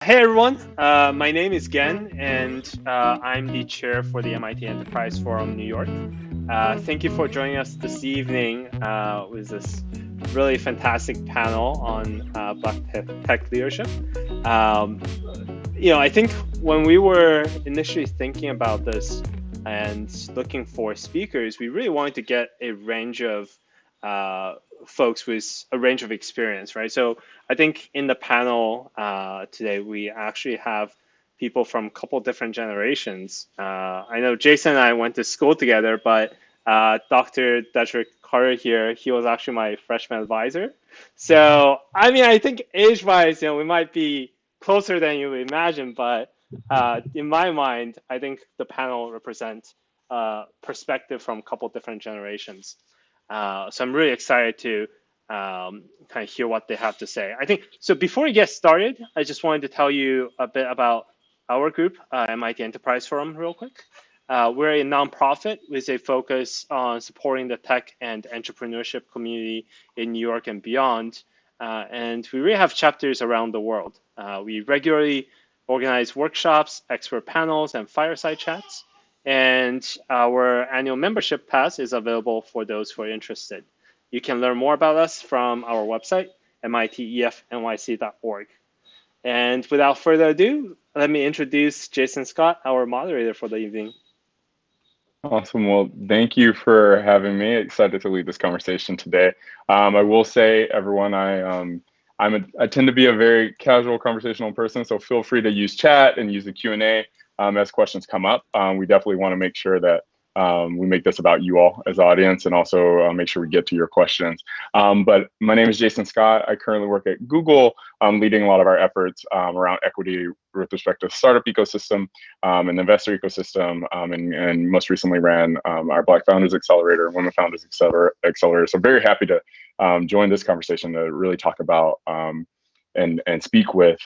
Hey everyone, my name is Gen, and I'm the chair for the MIT Enterprise Forum New York. Thank you for joining us this evening with this really fantastic panel on Black tech leadership. Um, I think when we were initially thinking about this and looking for speakers, we really wanted to get a range of uh, folks with a range of experience, right? So I think in the panel today, we actually have people from a couple different generations. I know Jason and I went to school together, but Dr. Dedrick Carter here, he was actually my freshman advisor. So, I mean, I think age-wise, we might be closer than you imagine, but in my mind, I think the panel represents perspective from a couple different generations. So I'm really excited to kind of hear what they have to say. I think so. Before we get started, I just wanted to tell you a bit about our group, MIT Enterprise Forum, real quick. We're a nonprofit with a focus on supporting the tech and entrepreneurship community in New York and beyond. And we really have chapters around the world. We regularly organize workshops, expert panels, and fireside chats. And our annual membership pass is available for those who are interested. You can learn more about us from our website, mitefnyc.org. And without further ado, let me introduce Jason Scott, our moderator for the evening. Awesome. Well, thank you for having me. Excited to lead this conversation today. I will say, everyone, I tend to be a very casual conversational person, so feel free to use chat and use the Q&A as questions come up. We definitely want to make sure that we make this about you all as audience, and also make sure we get to your questions. But my name is Jason Scott. I currently work at Google, leading a lot of our efforts around equity with respect to the startup ecosystem and the investor ecosystem, and most recently ran our Black Founders Accelerator, Women Founders Accelerator. So very happy to join this conversation to really talk about and speak with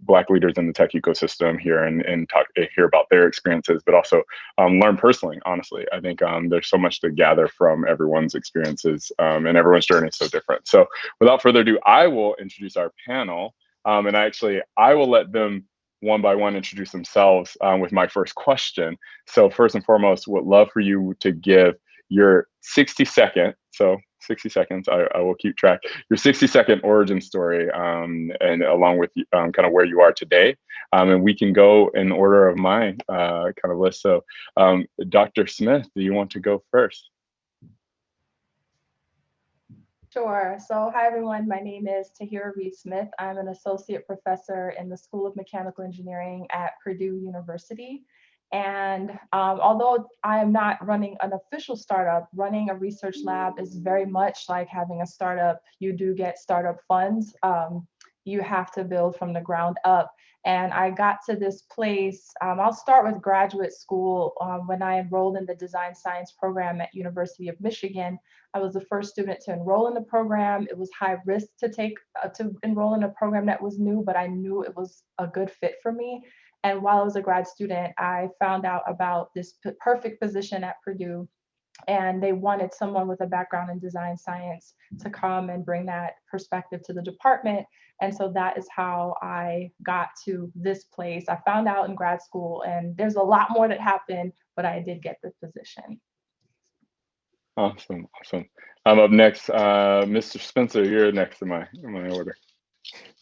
Black leaders in the tech ecosystem here and hear about their experiences, but also learn personally. Honestly, I think there's so much to gather from everyone's experiences, and everyone's journey is so different. So without further ado, I will introduce our panel, and I will let them one by one introduce themselves with my first question. So first and foremost, would love for you to give your 60-second, so 60 seconds, I will keep track, your 60-second origin story, and along with kind of where you are today. And we can go in order of my kind of list. So Dr. Smith, do you want to go first? Sure. So, hi everyone. My name is Tahira Reed-Smith. I'm an associate professor in the School of Mechanical Engineering at Purdue University. And although I am not running an official startup, running a research lab is very much like having a startup. You do get startup funds. You have to build from the ground up. And I got to this place. I'll start with graduate school. When I enrolled in the design science program at University of Michigan, I was the first student to enroll in the program. It was high risk to enroll in a program that was new, but I knew it was a good fit for me. And while I was a grad student, I found out about this perfect position at Purdue, and they wanted someone with a background in design science to come and bring that perspective to the department. And so that is how I got to this place. I found out in grad school, and there's a lot more that happened, but I did get the position. Awesome, awesome. I'm up next. Mr. Spencer, you're next in my order.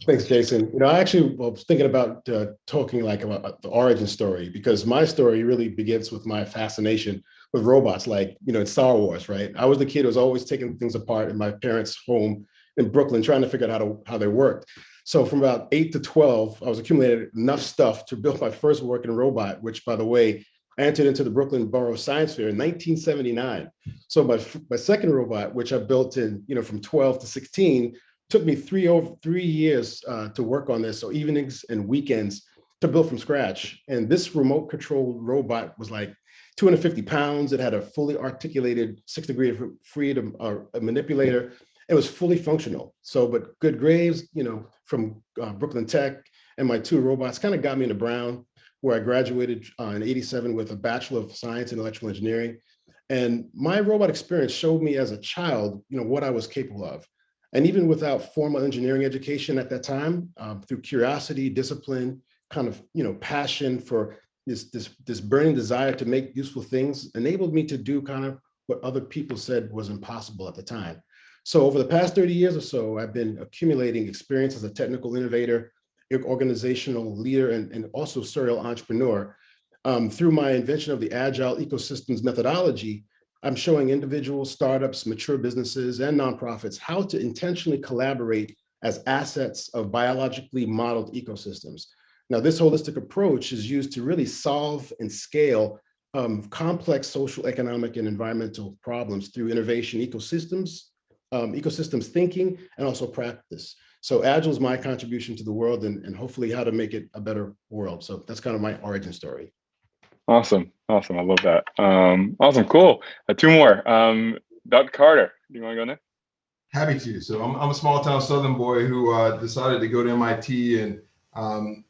Thanks, Jason. I actually was thinking about talking like about the origin story, because my story really begins with my fascination with robots, like, in Star Wars, right? I was the kid who was always taking things apart in my parents' home in Brooklyn, trying to figure out how they worked. So from about 8 to 12, I was accumulating enough stuff to build my first working robot, which, by the way, I entered into the Brooklyn Borough Science Fair in 1979. So my second robot, which I built in, from 12 to 16, took me over 3 years to work on this, so evenings and weekends to build from scratch. And this remote control robot was like 250 pounds. It had a fully articulated 6-degree of freedom a manipulator. It was fully functional. So, but good grades, from Brooklyn Tech, and my two robots kind of got me into Brown, where I graduated in '87 with a Bachelor of Science in Electrical Engineering. And my robot experience showed me as a child, what I was capable of. And even without formal engineering education at that time, through curiosity, discipline, kind of, passion for this burning desire to make useful things enabled me to do kind of what other people said was impossible at the time. So over the past 30 years or so, I've been accumulating experience as a technical innovator, organizational leader, and also serial entrepreneur. Through my invention of the Agile Ecosystems methodology, I'm showing individuals, startups, mature businesses, and nonprofits how to intentionally collaborate as assets of biologically modeled ecosystems. Now, this holistic approach is used to really solve and scale complex social, economic, and environmental problems through innovation ecosystems thinking, and also practice. So Agile is my contribution to the world, and hopefully how to make it a better world. So that's kind of my origin story. Awesome. I love that. Awesome. Cool. Two more. Dr. Carter, do you want to go next? Happy to. So I'm a small town Southern boy who decided to go to MIT and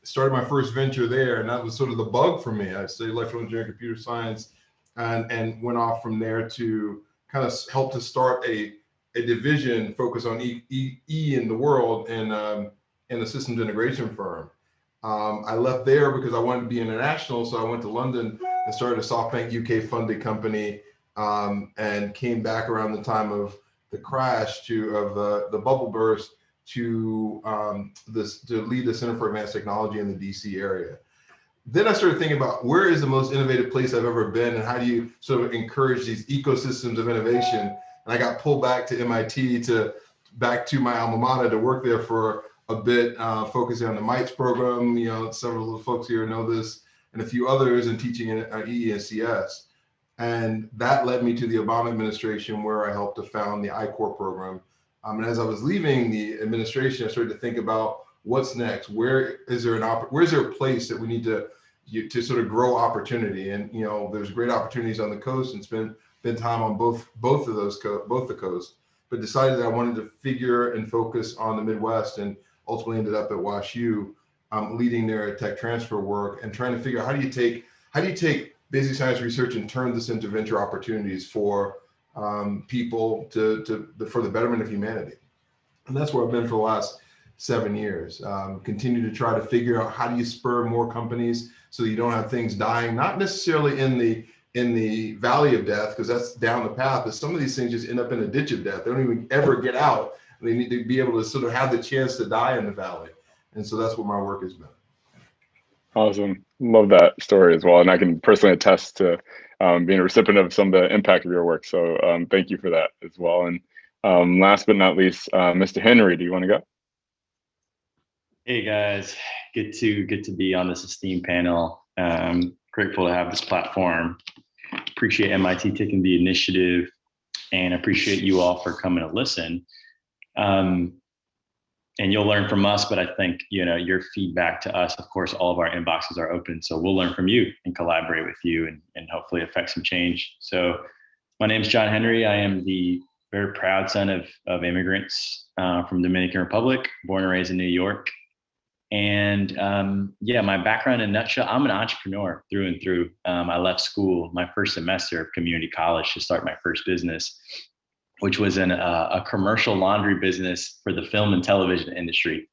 started my first venture there. And that was sort of the bug for me. I studied electrical engineering, computer science, and went off from there to kind of help to start a division focused on E in the world in a systems integration firm. I left there because I wanted to be international. So I went to London and started a SoftBank UK funded company, and came back around the time of the crash of the bubble burst to lead the Center for Advanced Technology in the DC area. Then I started thinking about where is the most innovative place I've ever been, and how do you sort of encourage these ecosystems of innovation? And I got pulled back to MIT back to my alma mater to work there for a bit, focusing on the MITES program. Several of the folks here know this, and a few others, and teaching in EE and CS. And that led me to the Obama administration, where I helped to found the I-Corps program. And as I was leaving the administration, I started to think about what's next. Where is there a place that we need to sort of grow opportunity? And there's great opportunities on the coast, and spend time on both the coasts. But decided that I wanted to figure and focus on the Midwest, and ultimately ended up at WashU, leading their tech transfer work and trying to figure out how do you take basic science research and turn this into venture opportunities for people for the betterment of humanity. And that's where I've been for the last 7 years. Continue to try to figure out how do you spur more companies so that you don't have things dying, not necessarily in the valley of death, because that's down the path, but some of these things just end up in a ditch of death. They don't even ever get out. They need to be able to sort of have the chance to die in the valley. And so that's what my work has been. Awesome. Love that story as well. And I can personally attest to being a recipient of some of the impact of your work. So thank you for that as well. And last but not least, Mr. Henry, do you want to go? Hey guys, good to be on this esteemed panel. Grateful to have this platform. Appreciate MIT taking the initiative, and appreciate you all for coming to listen. And you'll learn from us, but I think your feedback to us, of course, all of our inboxes are open, so we'll learn from you and collaborate with you, and hopefully affect some change. So my name is John Henry. I am the very proud son of immigrants from Dominican Republic, born and raised in New York. And my background in a nutshell, I'm an entrepreneur through and through. I left school my first semester of community college to start my first business, which was a commercial laundry business for the film and television industry.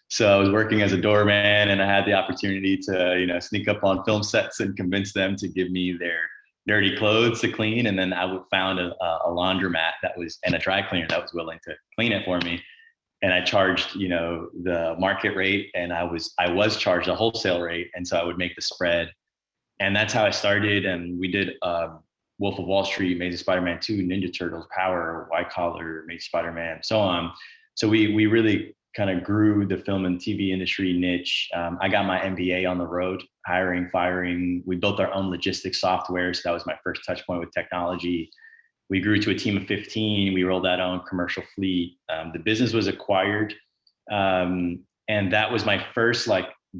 So I was working as a doorman, and I had the opportunity to sneak up on film sets and convince them to give me their dirty clothes to clean. And then I found a laundromat and a dry cleaner that was willing to clean it for me. And I charged, the market rate, and I was charged a wholesale rate. And so I would make the spread. And that's how I started. And we did Wolf of Wall Street, Amazing Spider-Man 2, Ninja Turtles, Power, White Collar, Amazing Spider-Man, so on. So we really kind of grew the film and TV industry niche. I got my MBA on the road, hiring, firing. We built our own logistics software. So that was my first touch point with technology. We grew to a team of 15. We rolled out our own commercial fleet. The business was acquired. And that was my first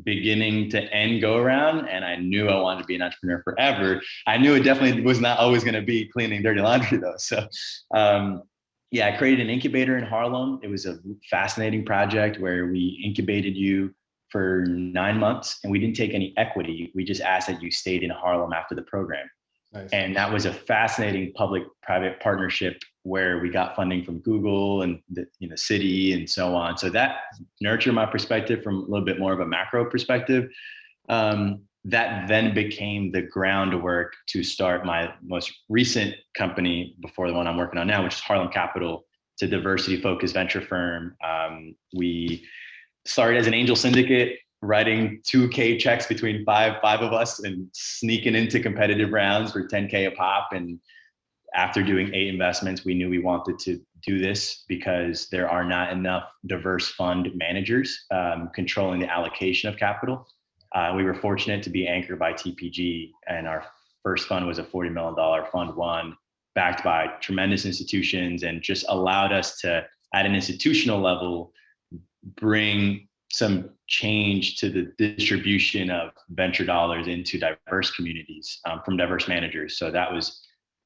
beginning to end go around. And I knew I wanted to be an entrepreneur forever. I knew it definitely was not always going to be cleaning dirty laundry though. So I created an incubator in Harlem. It was a fascinating project where we incubated you for 9 months, and we didn't take any equity. We just asked that you stayed in Harlem after the program. Nice. And that was a fascinating public-private partnership where we got funding from Google and the city and so on. So that nurtured my perspective from a little bit more of a macro perspective. That then became the groundwork to start my most recent company before the one I'm working on now, which is Harlem Capital. It's a diversity-focused venture firm. We started as an angel syndicate, writing 2K checks between five of us and sneaking into competitive rounds for 10K a pop. And after doing 8 investments, we knew we wanted to do this because there are not enough diverse fund managers controlling the allocation of capital. We were fortunate to be anchored by TPG, and our first fund was a $40 million fund one, backed by tremendous institutions, and just allowed us to, at an institutional level, bring some change to the distribution of venture dollars into diverse communities from diverse managers. So that was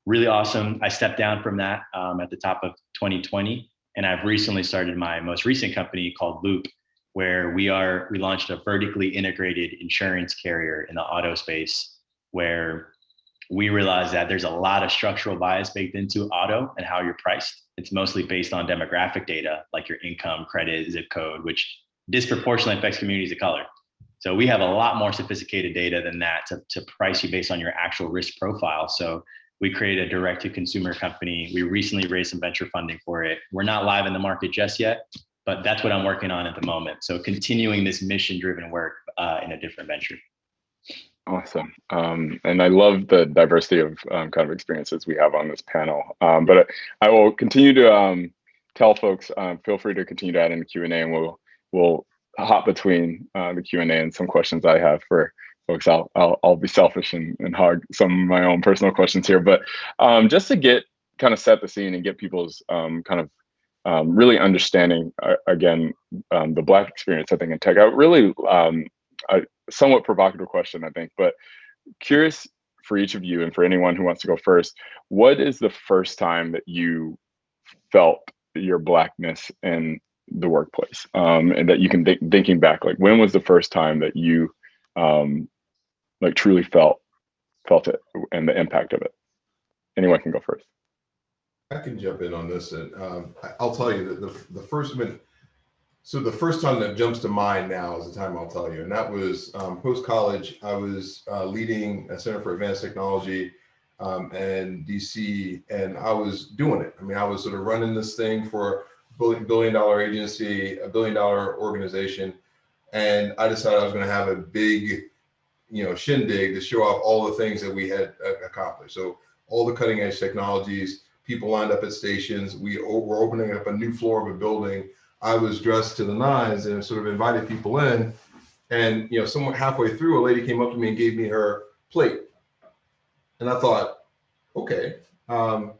really awesome. I stepped down from that at the top of 2020, and I've recently started my most recent company called Loop, where we launched a vertically integrated insurance carrier in the auto space, where we realized that there's a lot of structural bias baked into auto and how you're priced. It's mostly based on demographic data, like your income, credit, zip code, which disproportionately affects communities of color. So we have a lot more sophisticated data than that to price you based on your actual risk profile. So we created a direct-to-consumer company. We recently raised some venture funding for it. We're not live in the market just yet, but that's what I'm working on at the moment. So continuing this mission-driven work in a different venture. Awesome. And I love the diversity of kind of experiences we have on this panel. But I will continue to tell folks, feel free to continue to add in the Q&A, and we'll hop between the Q&A and some questions I have for folks. I'll be selfish and hog some of my own personal questions here. But just to get kind of set the scene and get people's kind of really understanding, again, the Black experience, I think, in tech. I really, a somewhat provocative question, I think, but curious for each of you and for anyone who wants to go first, what is the first time that you felt your Blackness in the workplace? And that you can thinking back, like, when was the first time that you like truly felt it and the impact of it? Anyone can go first. I can jump in on this, and I'll tell you that the first minute. So the first time that jumps to mind now is the time I'll tell you, and that was post-college. I was leading a Center for Advanced Technology in DC, and I was doing it. I mean, I was sort of running this thing for a billion-dollar agency, a billion-dollar organization, and I decided I was going to have a big, shindig to show off all the things that we had accomplished. So all the cutting-edge technologies, people lined up at stations. We were opening up a new floor of a building. I was dressed to the nines and sort of invited people in. And, somewhere halfway through, a lady came up to me and gave me her plate. And I thought, okay, all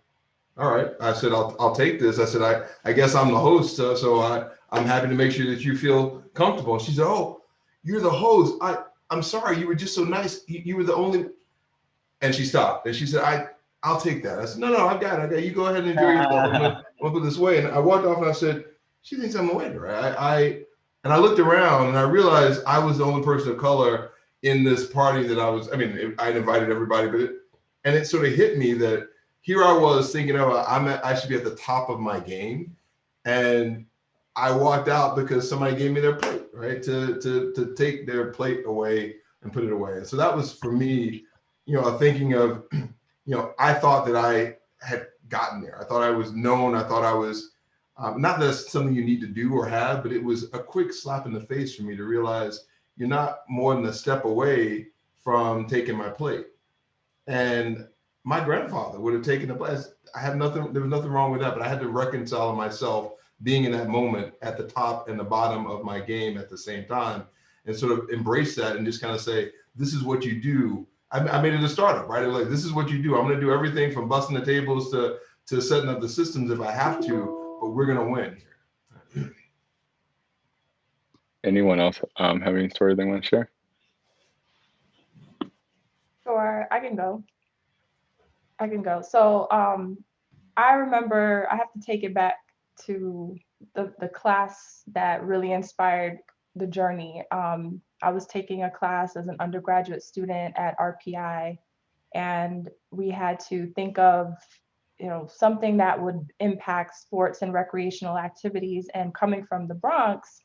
right. I said, I'll take this. I said, I guess I'm the host. So I'm happy to make sure that you feel comfortable. And she said, oh, you're the host. I'm sorry. You were just so nice. You were the only. And she stopped and she said, I'll take that. I said, no, I got it. You go ahead and enjoy yourself. I'm gonna put this away. And I walked off and I said, she thinks I'm a waiter. And I looked around and I realized I was the only person of color in this party that I'd invited everybody, and it sort of hit me that here I was thinking, I should be at the top of my game. And I walked out because somebody gave me their plate, right? To take their plate away and put it away. And so that was for me, thinking of, I thought that I had gotten there. I thought I was known. I thought I was, not that that's something you need to do or have, but it was a quick slap in the face for me to realize you're not more than a step away from taking my plate. And my grandfather would have taken the place. There was nothing wrong with that, but I had to reconcile myself being in that moment at the top and the bottom of my game at the same time, and sort of embrace that and just kind of say, this is what you do. I made it a startup, right? Like, this is what you do. I'm going to do everything from busting the tables to setting up the systems if I have to, but we're going to win here. Anyone else have any story they want to share? Sure, I can go. So I remember, I have to take it back to the class that really inspired the journey. I was taking a class as an undergraduate student at RPI, and we had to think of something that would impact sports and recreational activities. And coming from the Bronx,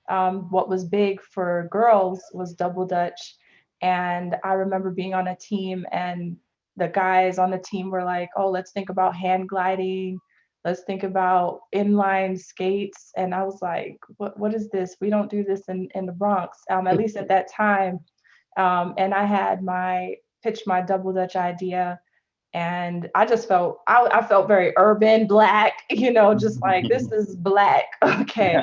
what was big for girls was double dutch. And I remember being on a team, and the guys on the team were like, oh, let's think about hand gliding. Let's think about inline skates. And I was like, what is this? We don't do this in the Bronx, at least at that time. And I had pitched my double dutch idea, and I just I felt very urban, Black, just like, this is Black, okay.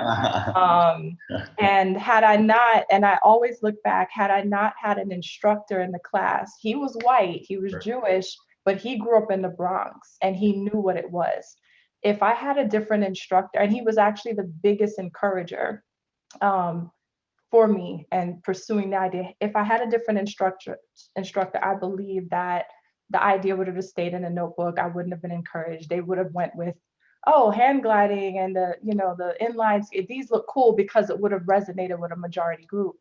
And had I not, and I always look back, had I not had an instructor in the class, he was white, he was Jewish, but he grew up in the Bronx and he knew what it was. If I had a different instructor, and he was actually the biggest encourager for me and pursuing the idea, if I had a different instructor, I believe that the idea would have just stayed in a notebook. I wouldn't have been encouraged. They would have went with, oh, hand gliding and the inlines. These look cool, because it would have resonated with a majority group.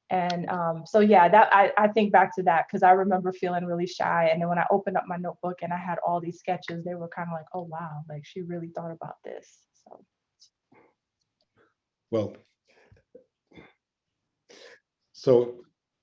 And so yeah, that I think back to that, because I remember feeling really shy. And then when I opened up my notebook and I had all these sketches, they were kind of like, oh wow, like she really thought about this. So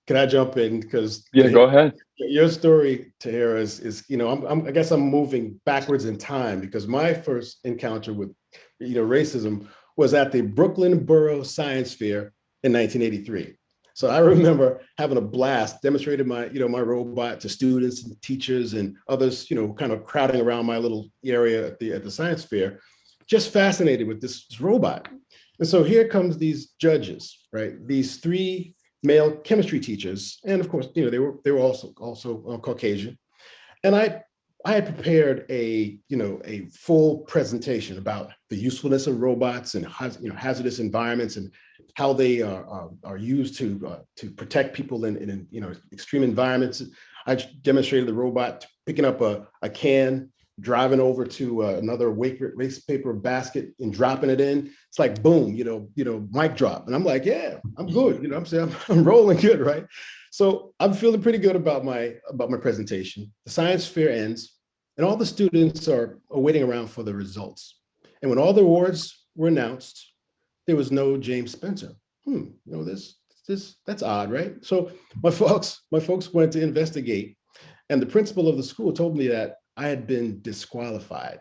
can I jump in? Because yeah, go ahead. Your story, Tahira, is I guess I'm moving backwards in time, because my first encounter with racism was at the Brooklyn Borough Science Fair in 1983. So I remember having a blast, demonstrated my my robot to students and teachers and others, kind of crowding around my little area at the science fair, just fascinated with this robot. And so here comes these judges, right? These three male chemistry teachers, and of course, they were also Caucasian. And I had prepared a full presentation about the usefulness of robots and hazardous environments, and how they are used to protect people in extreme environments. I demonstrated the robot picking up a can, driving over to another waste paper basket and dropping it in. It's like, boom, mic drop. And I'm like, yeah, I'm good. I'm saying I'm rolling good, right? So I'm feeling pretty good about my presentation. The science fair ends, and all the students are waiting around for the results. And when all the awards were announced, there was no James Spencer. That's odd, right? So my folks went to investigate, and the principal of the school told me that I had been disqualified.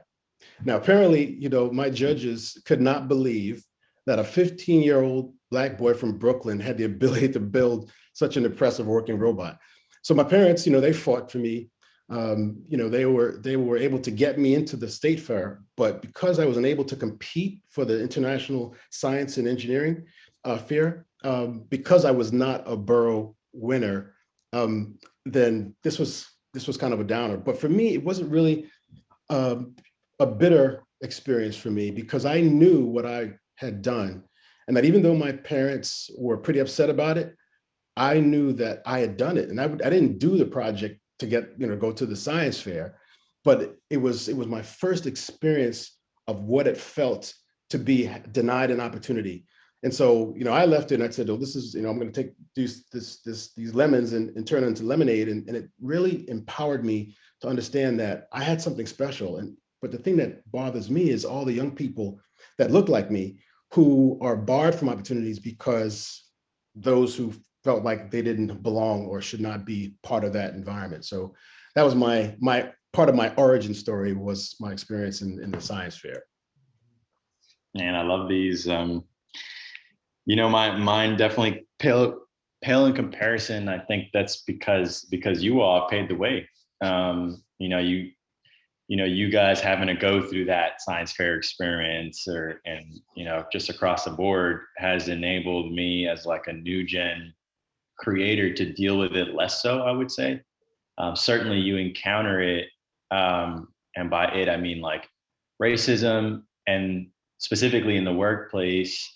Now, apparently, my judges could not believe that a 15-year-old Black boy from Brooklyn had the ability to build such an impressive working robot. So my parents, they fought for me. They were able to get me into the state fair, but because I was unable to compete for the International Science and Engineering fair, because I was not a borough winner, then this was kind of a downer. But for me, it wasn't really a bitter experience for me, because I knew what I had done, and that even though my parents were pretty upset about it, I knew that I had done it. And I didn't do the project to get, go to the science fair, but it was my first experience of what it felt to be denied an opportunity. And so, I left it and I said, oh, this is, I'm going to take these lemons and turn it into lemonade. And it really empowered me to understand that I had something special. But the thing that bothers me is all the young people that look like me, who are barred from opportunities because those who felt like they didn't belong or should not be part of that environment. So that was my part of my origin story, was my experience in the science fair. And I love these. Mine definitely pale in comparison. I think that's because you all paved the way. You guys having to go through that science fair experience, and just across the board, has enabled me as like a new gen creator to deal with it less so, I would say. Certainly you encounter it, and by it I mean like racism, and specifically in the workplace.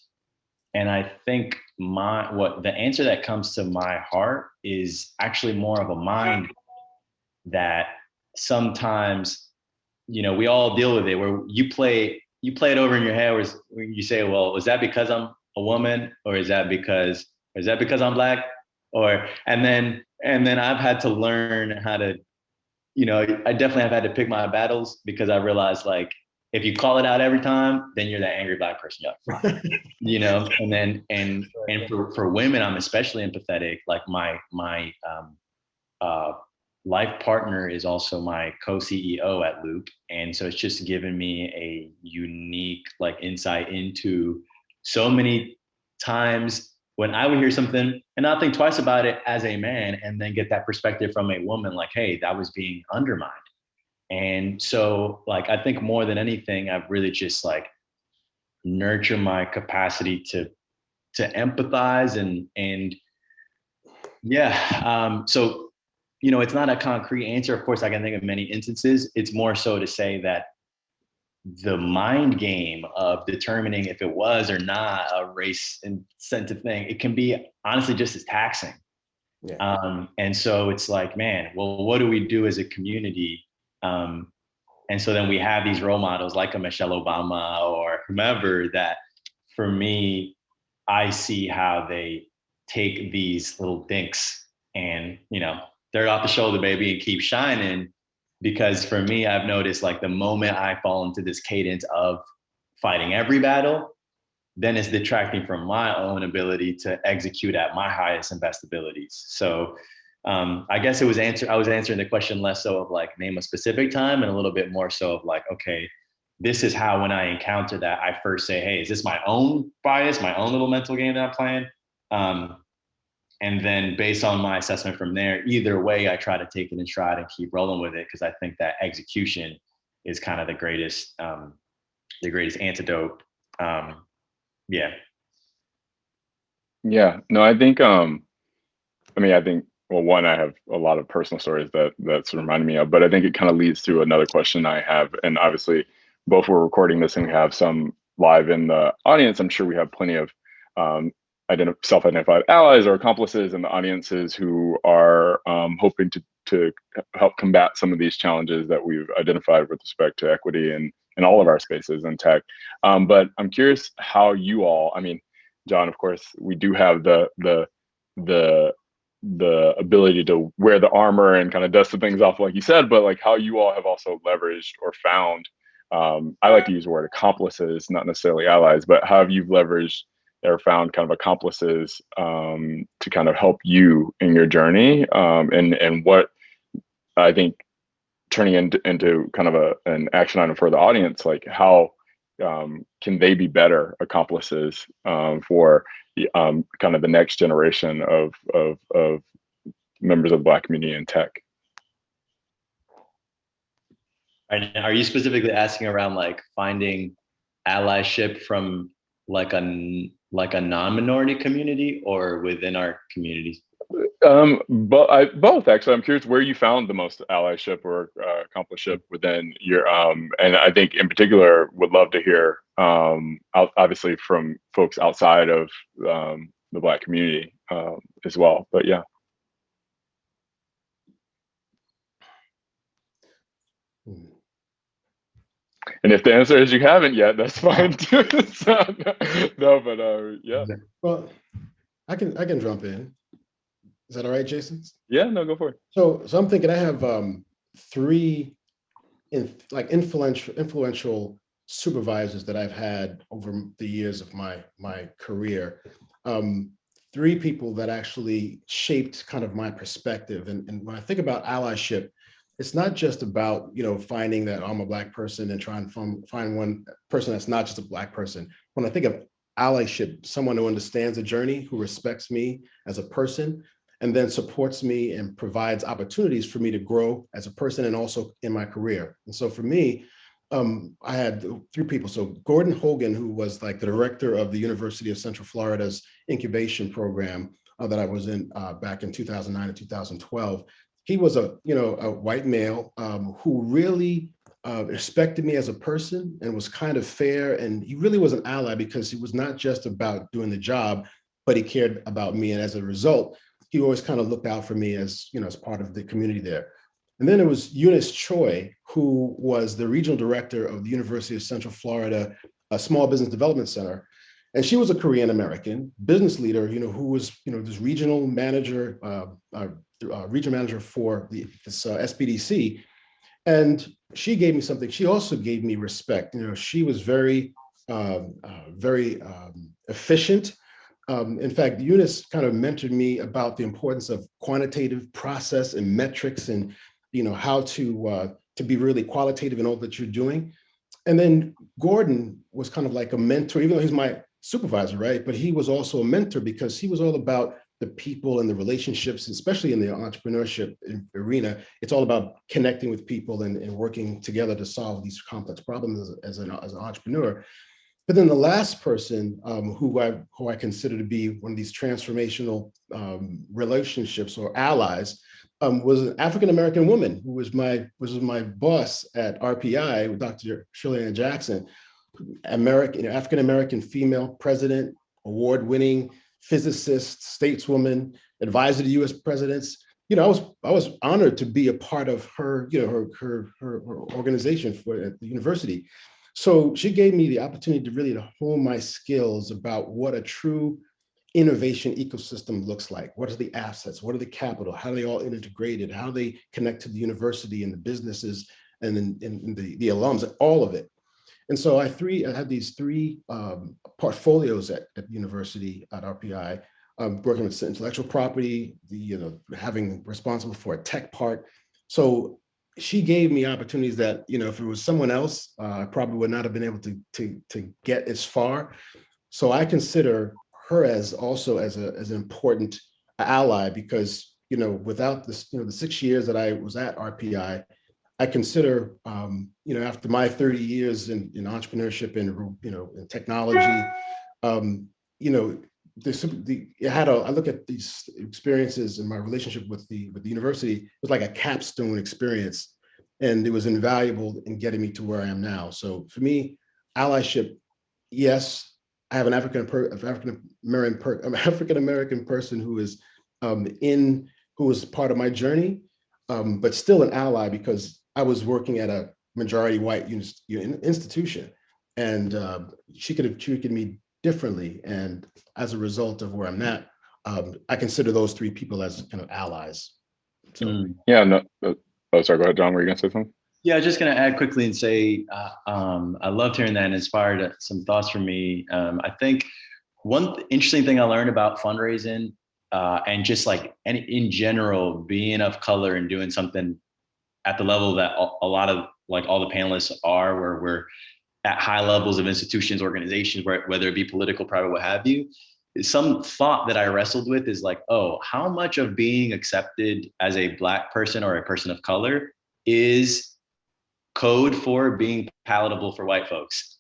And I think the answer that comes to my heart is actually more of a mind, that sometimes, we all deal with it, where you play it over in your head, where you say, well, is that because I'm a woman, or is that because I'm Black? And then I've had to learn how to you know, I definitely have had to pick my battles because I realized like, if you call it out every time, then you're that angry Black person. You're like, fine. You know, and then, and for women, I'm especially empathetic. Like my life partner is also my co-CEO at Loop. And so it's just given me a unique like insight into so many times when I would hear something and not think twice about it as a man, and then get that perspective from a woman, like, hey, that was being undermined. And so like, I think more than anything, I've really just like nurture my capacity to empathize and yeah. So, you know, it's not a concrete answer. Of course, I can think of many instances. It's more so to say that the mind game of determining if it was or not a race incentive thing, it can be honestly just as taxing. Yeah. And so it's like, man, well, what do we do as a community? And so then we have these role models like a Michelle Obama or whomever that for me, I see how they take these little dinks and, you know, they're off the shoulder, baby, and keep shining. Because for me, I've noticed like the moment I fall into this cadence of fighting every battle, then it's detracting from my own ability to execute at my highest and best abilities. So I guess I was answering the question less so of like name a specific time and a little bit more so of like, okay, this is how when I encounter that, I first say, hey, is this my own bias, my own little mental game that I'm playing? And then based on my assessment from there, either way, I try to take it in stride and keep rolling with it because I think that execution is kind of the greatest antidote. Yeah. Yeah. No, I think I think, well, one, I have a lot of personal stories that's reminding me of, but I think it kind of leads to another question I have. And obviously, both we're recording this and we have some live in the audience. I'm sure we have plenty of self-identified allies or accomplices in the audiences who are hoping to help combat some of these challenges that we've identified with respect to equity in all of our spaces in tech. But I'm curious how you all, I mean, John, of course, we do have the ability to wear the armor and kind of dust the things off, like you said, but like how you all have also leveraged or found, I like to use the word accomplices, not necessarily allies, but how have you leveraged or found kind of accomplices to kind of help you in your journey, and what I think turning into kind of an action item for the audience, like how can they be better accomplices for kind of the next generation of members of the Black community in tech? Are you specifically asking around like finding allyship from like a non-minority community or within our communities? But both actually. I'm curious where you found the most allyship or accomplishment within your and I think in particular would love to hear obviously from folks outside of the Black community as well. But yeah. And if the answer is you haven't yet, that's fine too. So, no, but yeah. Well, I can jump in. Is that all right, Jason? Yeah, no, go for it. So I'm thinking I have three influential supervisors that I've had over the years of my career. Three people that actually shaped kind of my perspective. And when I think about allyship, it's not just about, you know, finding that I'm a Black person and trying to find one person that's not just a Black person. When I think of allyship, someone who understands the journey, who respects me as a person, and then supports me and provides opportunities for me to grow as a person and also in my career. And so for me, I had three people. So Gordon Hogan, who was like the director of the University of Central Florida's incubation program that I was in back in 2009 and 2012. He was a white male who really respected me as a person and was kind of fair. And he really was an ally because he was not just about doing the job, but he cared about me. And as a result, he always kind of looked out for me as, you know, as part of the community there. And then it was Eunice Choi, who was the regional director of the University of Central Florida Small Business Development Center. And she was a Korean American business leader, you know, who was, you know, this regional manager regional manager for this SBDC. And she gave me something. She also gave me respect. You know, she was very, very efficient. In fact, Eunice kind of mentored me about the importance of quantitative process and metrics, and you know how to be really qualitative in all that you're doing. And then Gordon was kind of like a mentor, even though he's my supervisor, right? But he was also a mentor because he was all about the people and the relationships, especially in the entrepreneurship arena. It's all about connecting with people and working together to solve these complex problems as an entrepreneur. But then the last person who I consider to be one of these transformational relationships or allies was an African-American woman who was my boss at RPI with Dr. Shirley Ann Jackson, African-American female president, award-winning physicist, stateswoman, advisor to U.S. presidents. You know, I was honored to be a part of her, you know, her organization at the university. So she gave me the opportunity to really hone my skills about what a true innovation ecosystem looks like. What are the assets? What are the capital? How are they all integrated? How they connect to the university and the businesses and then the alums, all of it. And so I had these three portfolios at the university at RPI, working with intellectual property, having responsible for a tech part. So she gave me opportunities that, you know, if it was someone else, I probably would not have been able to get as far. So I consider her as an important ally because, you know, without this, you know, the 6 years that I was at RPI, I consider, you know, after my 30 years in entrepreneurship and, you know, in technology, you know, I look at these experiences in my relationship with the university, it was like a capstone experience, and it was invaluable in getting me to where I am now. So for me, allyship, yes, I have an African American person who is who was part of my journey, but still an ally because I was working at a majority white institution, and she could have treated me differently. And as a result of where I'm at, I consider those three people as kind of allies. So yeah, no. Oh, sorry. Go ahead, John. Were you gonna say something? Yeah, just gonna add quickly and say I loved hearing that and inspired some thoughts for me. I think one interesting thing I learned about fundraising and just like in general being of color and doing something at the level that a lot of like all the panelists are, where we're at high levels of institutions, organizations, whether it be political, private, what have you. Some thought that I wrestled with is like, oh, how much of being accepted as a Black person or a person of color is code for being palatable for white folks?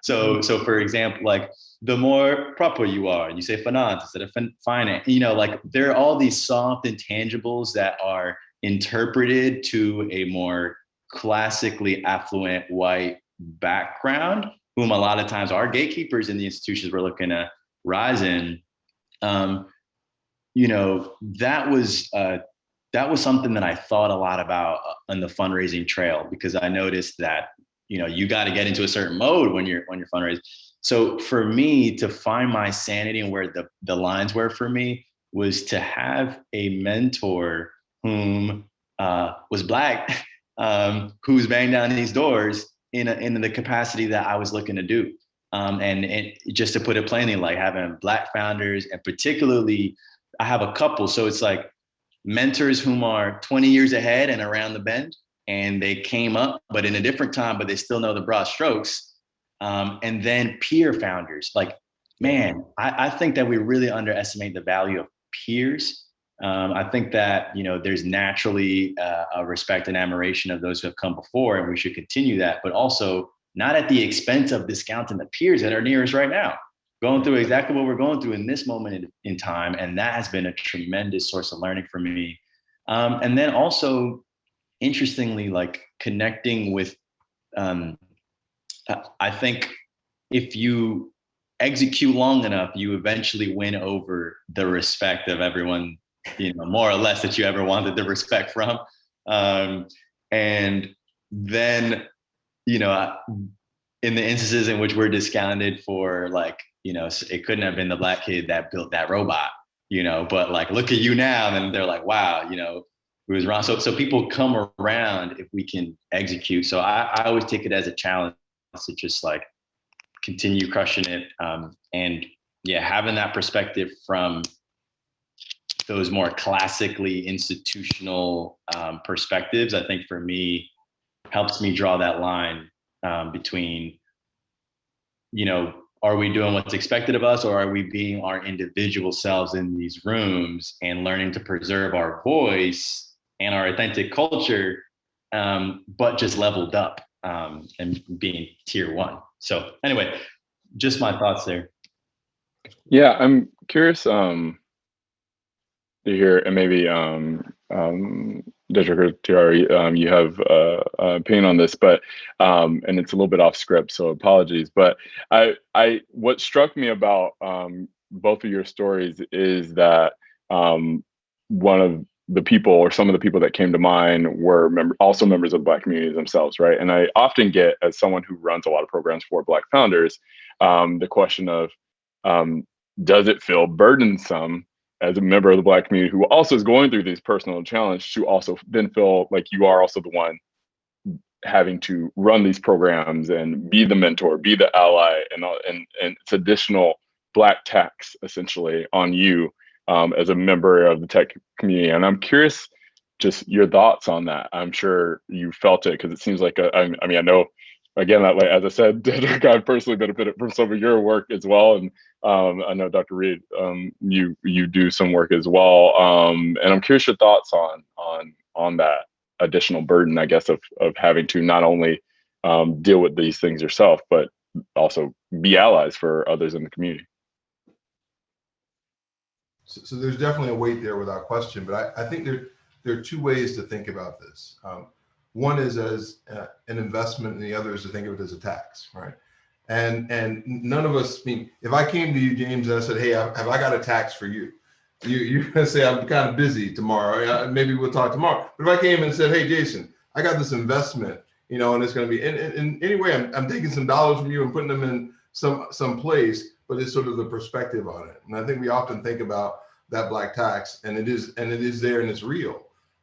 So for example, like the more proper you are, you say finance instead of finance, you know, like there are all these soft intangibles that are interpreted to a more classically affluent white background, whom a lot of times are gatekeepers in the institutions we're looking to rise in. You know, that was something that I thought a lot about on the fundraising trail, because I noticed that, you know, you got to get into a certain mode when you're fundraising. So for me to find my sanity and where the lines were for me was to have a mentor whom was Black, who's banging down these doors in the capacity that I was looking to do. And just to put it plainly, like having Black founders, and particularly I have a couple. So it's like mentors whom are 20 years ahead and around the bend, and they came up, but in a different time, but they still know the broad strokes. And then peer founders. Like, man, I think that we really underestimate the value of peers. I think that, you know, there's naturally a respect and admiration of those who have come before, and we should continue that, but also not at the expense of discounting the peers that are near us right now, going through exactly what we're going through in this moment in time. And that has been a tremendous source of learning for me. And then also, interestingly, like connecting with, I think if you execute long enough, you eventually win over the respect of everyone, you know, more or less, that you ever wanted the respect from. And then, you know, in the instances in which we're discounted for, like, you know, it couldn't have been the Black kid that built that robot. you know, but like, look at you now. And they're like, wow, you know, it was wrong. So people come around if we can execute. So I always take it as a challenge to just like continue crushing it. And yeah, having that perspective from those more classically institutional perspectives, I think for me helps me draw that line between, you know, are we doing what's expected of us, or are we being our individual selves in these rooms and learning to preserve our voice and our authentic culture, but just leveled up and being tier one. So anyway, just my thoughts there. Yeah, I'm curious to hear, and maybe District Tahira, you have an opinion on this, but and it's a little bit off script, so apologies. But what struck me about both of your stories is that one of the people, or some of the people that came to mind, were also members of the Black communities themselves, right? And I often get, as someone who runs a lot of programs for Black founders, the question of, does it feel burdensome as a member of the Black community who also is going through these personal challenges to also then feel like you are also the one having to run these programs and be the mentor, be the ally, and it's additional Black tax essentially on you as a member of the tech community. And I'm curious just your thoughts on that. I'm sure you felt it, because it seems like I mean, I know, again, that, like, as I said, I've personally benefited from some of your work as well. And I know, Dr. Reed, you do some work as well. And I'm curious your thoughts on that additional burden, I guess, of having to not only deal with these things yourself, but also be allies for others in the community. So there's definitely a weight there without question, but I think there are two ways to think about this. One is as an investment, and the other is to think of it as a tax, right? And none of us, I mean, if I came to you, James, and I said, hey, have I got a tax for you? You're gonna say, I'm kind of busy tomorrow. Maybe we'll talk tomorrow. But if I came and said, hey, Jason, I got this investment, you know, and it's gonna be, and anyway, I'm taking some dollars from you and putting them in some place, but it's sort of the perspective on it. And I think we often think about that Black tax, and it is there and it's real.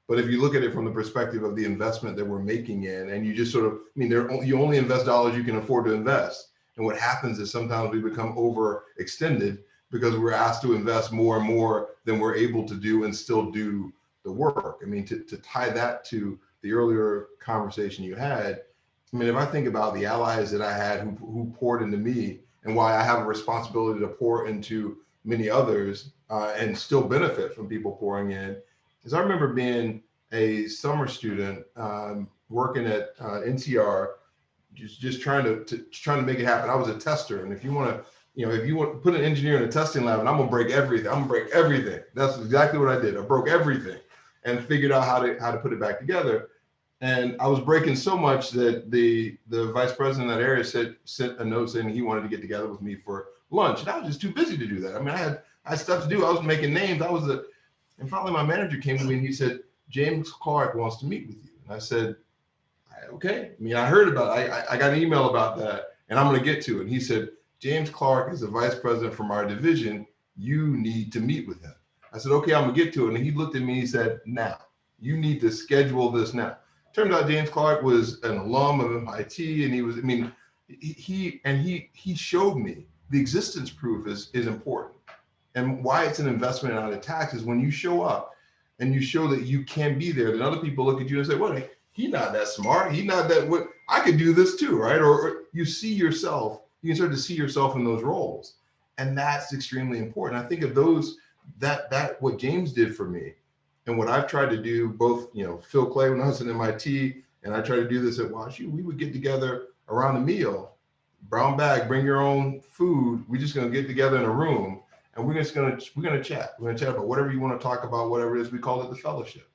But if you look at it from the perspective of the investment that we're making in, and you just sort of, I mean, you only invest dollars you can afford to invest. And what happens is sometimes we become overextended because we're asked to invest more and more than we're able to do and still do the work. I mean, to tie that to the earlier conversation you had, I mean, if I think about the allies that I had who poured into me, and why I have a responsibility to pour into many others and still benefit from people pouring in, is I remember being a summer student working at NCR, just trying to make it happen. I was a tester, and if you want to put an engineer in a testing lab, and I'm gonna break everything. I'm gonna break everything. That's exactly what I did. I broke everything and figured out how to put it back together. And I was breaking so much that the vice president of that area sent a note saying he wanted to get together with me for lunch, and I was just too busy to do that. I mean, I had stuff to do. I was making names. And finally my manager came to me and he said, James Clark wants to meet with you. And I said, okay. I mean, I heard about it. I got an email about that, and I'm going to get to it. And he said, James Clark is the vice president from our division. You need to meet with him. I said, okay, I'm going to get to it. And he looked at me and he said, now, you need to schedule this now. Turns out James Clark was an alum of MIT, and he was, I mean, he showed me the existence proof is important. And why it's an investment and not a tax is when you show up and you show that you can be there, then other people look at you and say, well, he's not that smart. He's not that, what, I could do this too, right? Or you see yourself, you can start to see yourself in those roles. And that's extremely important. I think of those, that what James did for me, and what I've tried to do, both, you know, Phil Clay when I was at MIT, and I tried to do this at WashU, we would get together around a meal, brown bag, bring your own food. We're just gonna get together in a room, and we're gonna chat. We're gonna chat about whatever you want to talk about, whatever it is. We call it the fellowship.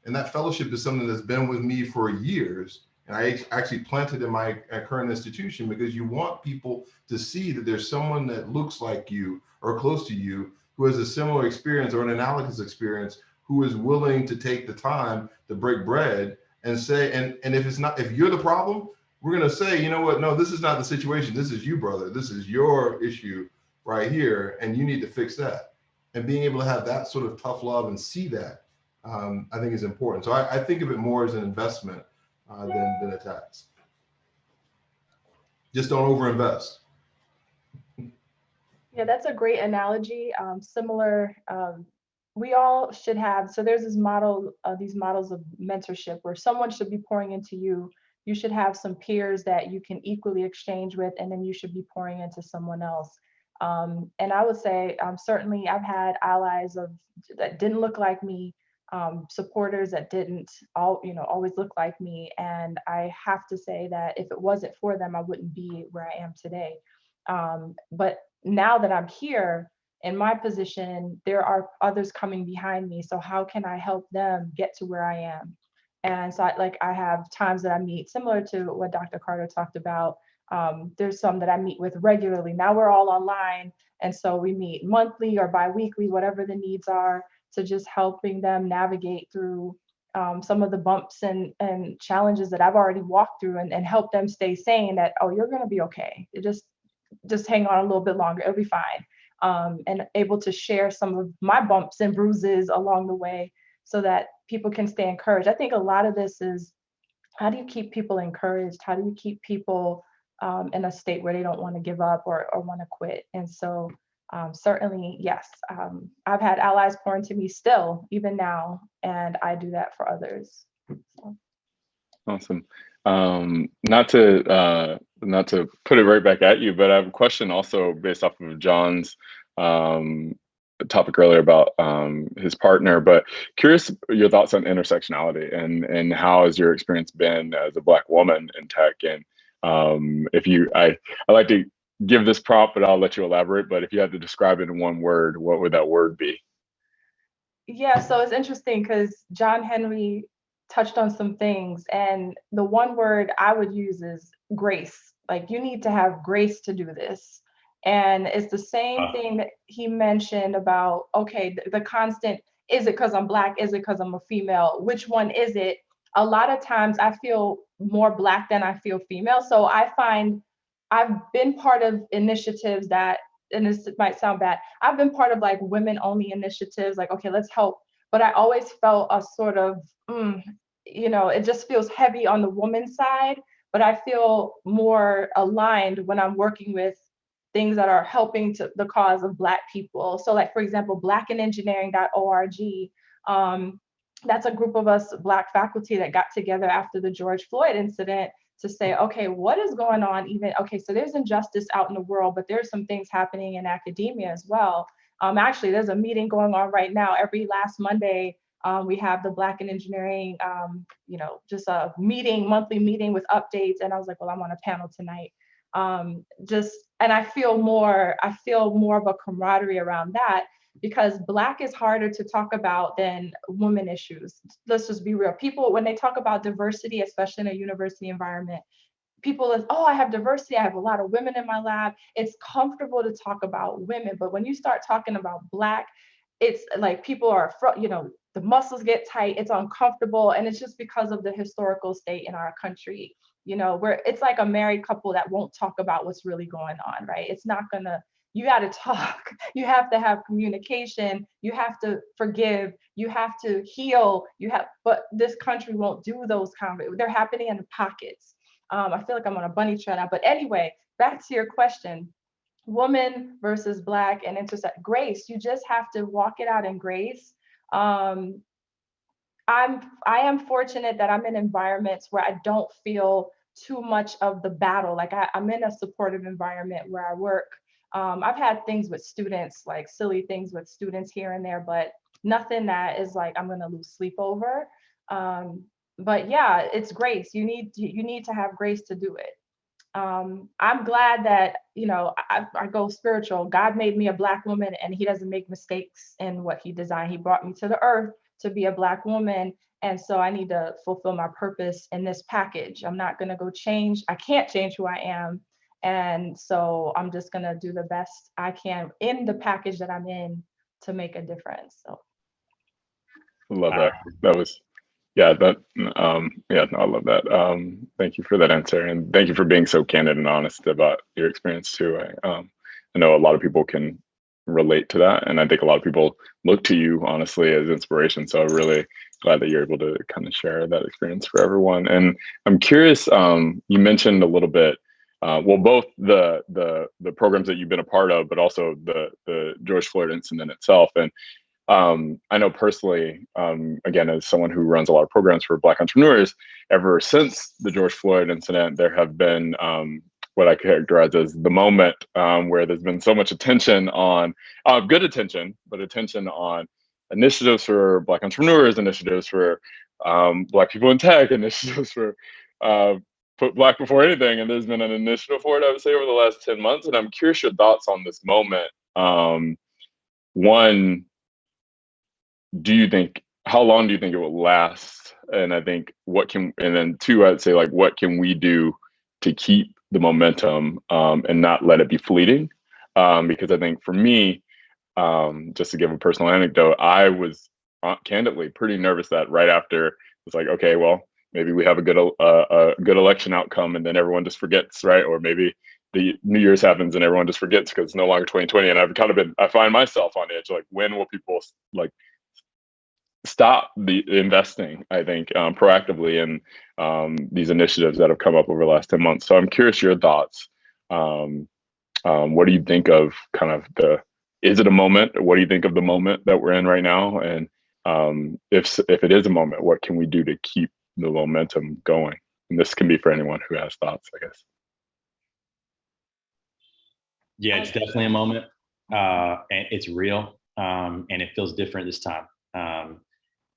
And that fellowship is something that's been with me for years. And I actually planted in my current institution because you want people to see that there's someone that looks like you or close to you who has a similar experience or an analogous experience, who is willing to take the time to break bread and say, and if you're the problem, we're gonna say, you know what, no, this is not the situation. This is you, brother. This is your issue right here, and you need to fix that. and being able to have that sort of tough love and see that, I think is important. So I think of it more as an investment than a tax. Just don't overinvest. Yeah, that's a great analogy. Similar, we all should have, so there's this model, these models of mentorship where someone should be pouring into you. You should have some peers that you can equally exchange with, and then you should be pouring into someone else. And I would say, certainly I've had allies that didn't look like me, supporters that didn't always look like me. And I have to say that if it wasn't for them, I wouldn't be where I am today. But now that I'm here in my position, there are others coming behind me. So how can I help them get to where I am? And so I have times that I meet similar to what Dr. Carter talked about. There's some that I meet with regularly. Now we're all online. And so we meet monthly or bi-weekly, whatever the needs are, to just helping them navigate through some of the bumps and challenges that I've already walked through, and help them stay sane that, oh, you're going to be okay. Just hang on a little bit longer, it'll be fine. And able to share some of my bumps and bruises along the way so that people can stay encouraged. I think a lot of this is, how do you keep people encouraged? How do you keep people in a state where they don't want to give up or want to quit? And so certainly, yes, I've had allies pour into me still, even now, and I do that for others. So. Awesome. Not to put it right back at you, but I have a question also based off of John's topic earlier about his partner, but curious your thoughts on intersectionality and how has your experience been as a Black woman in tech? And I like to give this prompt, but I'll let you elaborate. But if you had to describe it in one word, what would that word be? Yeah, so it's interesting because John Henry touched on some things, and the one word I would use is grace. Like, you need to have grace to do this. And it's the same thing that he mentioned about, okay, the constant, is it because I'm Black? Is it because I'm a female? Which one is it? A lot of times I feel more Black than I feel female. So I find I've been part of initiatives that, and this might sound bad, I've been part of like women only initiatives, like, okay, let's help. But I always felt a sort of, it just feels heavy on the woman's side, but I feel more aligned when I'm working with things that are helping to the cause of Black people. So like, for example, blackinengineering.org, that's a group of us Black faculty that got together after the George Floyd incident to say, okay, what is going on okay, so there's injustice out in the world, but there's some things happening in academia as well. Actually, there's a meeting going on right now. Every last Monday, we have the Black in Engineering, just a monthly meeting with updates. And I was like, well, I'm on a panel tonight. And I feel more of a camaraderie around that, because Black is harder to talk about than women issues. Let's just be real. People, when they talk about diversity, especially in a university environment, people is, oh, I have diversity, I have a lot of women in my lab. It's comfortable to talk about women, but when you start talking about Black, it's like people are, the muscles get tight, it's uncomfortable, and it's just because of the historical state in our country, where it's like a married couple that won't talk about what's really going on, right? It's not gonna, you got to talk, you have to have communication, you have to forgive, you have to heal, but this country won't do those they're happening in the pockets. I feel like I'm on a bunny trail now, but anyway, back to your question. Woman versus Black and intersect grace. You just have to walk it out in grace. I am fortunate that I'm in environments where I don't feel too much of the battle. Like I'm in a supportive environment where I work. I've had things with students, like silly things with students here and there, but nothing that is like I'm gonna lose sleep over. But yeah, it's grace. You need to have grace to do it. I'm glad that, I go spiritual. God made me a Black woman, and he doesn't make mistakes in what he designed. He brought me to the earth to be a Black woman. And so I need to fulfill my purpose in this package. I'm not going to go change. I can't change who I am. And so I'm just going to do the best I can in the package that I'm in to make a difference. So. I love that. That was, yeah, no, I love that. Thank you for that answer. And thank you for being so candid and honest about your experience too. I know a lot of people can relate to that. And I think a lot of people look to you, honestly, as inspiration. So I'm really glad that you're able to kind of share that experience for everyone. And I'm curious, you mentioned a little bit, well, both the programs that you've been a part of, but also the George Floyd incident itself. And I know personally, again, as someone who runs a lot of programs for Black entrepreneurs, ever since the George Floyd incident, there have been what I characterize as the moment where there's been so much attention on, good attention, but attention on initiatives for Black entrepreneurs, initiatives for Black people in tech, initiatives for put Black before anything. And there's been an initiative for it, I would say, over the last 10 months. And I'm curious your thoughts on this moment. One, how long do you think it will last? And I think and then two, I'd say, like, what can we do to keep the momentum and not let it be fleeting? Because I think for me, just to give a personal anecdote, I was candidly pretty nervous that right after, it's like, okay, well, maybe we have a good election outcome and then everyone just forgets, right? Or maybe the New Year's happens and everyone just forgets because it's no longer 2020. And I find myself on edge, like, when will people like stop the investing, I think, proactively in these initiatives that have come up over the last 10 months. So I'm curious your thoughts. What do you think of kind of is it a moment? What do you think of the moment that we're in right now? And if it is a moment, what can we do to keep the momentum going? And this can be for anyone who has thoughts, I guess. Yeah, it's definitely a moment, and it's real, and it feels different this time.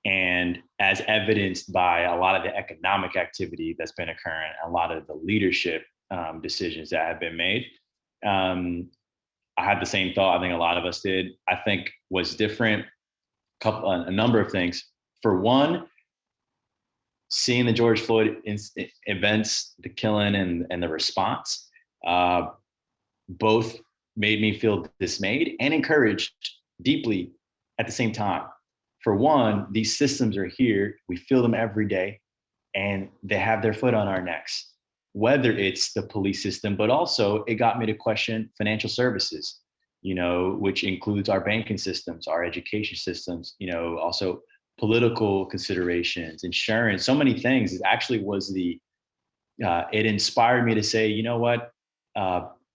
And as evidenced by a lot of the economic activity that's been occurring, a lot of the leadership decisions that have been made, I had the same thought. I think a lot of us did. I think what's different, a number of things. For one, seeing the George Floyd events, the killing and the response, both made me feel dismayed and encouraged deeply at the same time. For one, these systems are here. We feel them every day, and they have their foot on our necks, whether it's the police system, but also it got me to question financial services, which includes our banking systems, our education systems, also political considerations, insurance, so many things. It actually was it inspired me to say, you know what?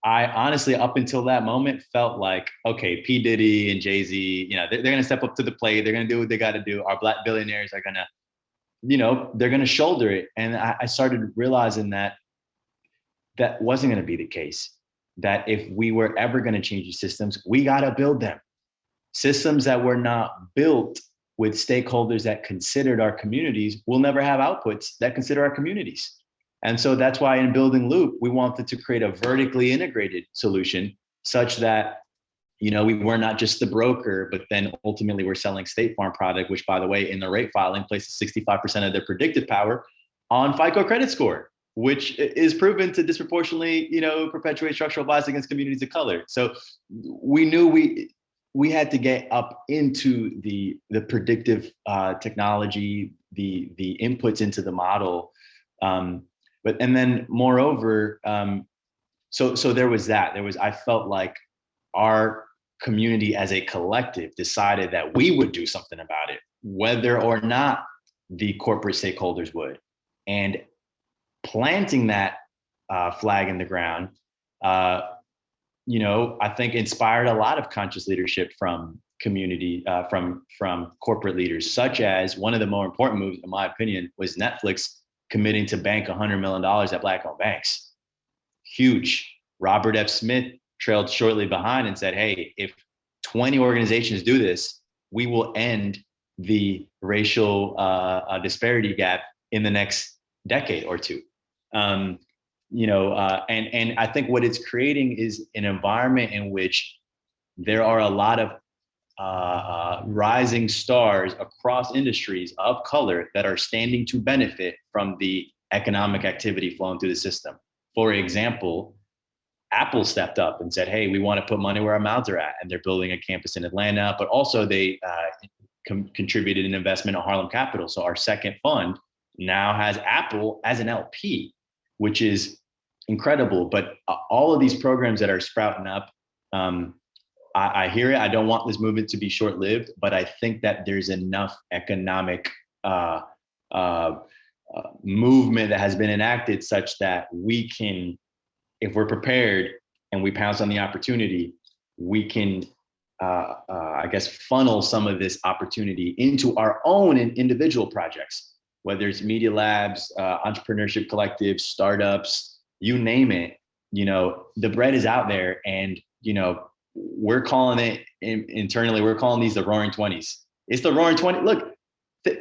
I honestly, up until that moment, felt like, okay, P. Diddy and Jay-Z, they're going to step up to the plate. They're going to do what they got to do. Our Black billionaires are going to, they're going to shoulder it. And I started realizing that wasn't going to be the case. That if we were ever going to change these systems, we got to build them. Systems that were not built with stakeholders that considered our communities will never have outputs that consider our communities. And so that's why in Building Loop, we wanted to create a vertically integrated solution such that, we were not just the broker, but then ultimately we're selling State Farm product, which, by the way, in the rate filing places 65% of their predictive power on FICO credit score, which is proven to disproportionately, perpetuate structural bias against communities of color. So we knew we had to get up into the predictive technology, the inputs into the model. And then moreover, so there was that. I felt like our community as a collective decided that we would do something about it, whether or not the corporate stakeholders would. And planting that flag in the ground, I think inspired a lot of conscious leadership from community, from corporate leaders, such as one of the more important moves, in my opinion, was Netflix committing to bank $100 million at Black-owned banks. Huge. Robert F. Smith trailed shortly behind and said, hey, if 20 organizations do this, we will end the racial disparity gap in the next decade or two. And I think what it's creating is an environment in which there are a lot of rising stars across industries of color that are standing to benefit from the economic activity flowing through the system. For example, Apple stepped up and said, hey, we want to put money where our mouths are at. And they're building a campus in Atlanta, but also they contributed an investment in Harlem Capital. So our second fund now has Apple as an LP, which is incredible. But all of these programs that are sprouting up, I hear it. I don't want this movement to be short-lived, but I think that there's enough economic movement that has been enacted such that we can, if we're prepared and we pounce on the opportunity, we can, I guess, funnel some of this opportunity into our own individual projects, whether it's media labs, entrepreneurship collectives, startups, you name it. The bread is out there, and we're calling it internally. We're calling these the Roaring 20s. It's the Roaring 20s. Look,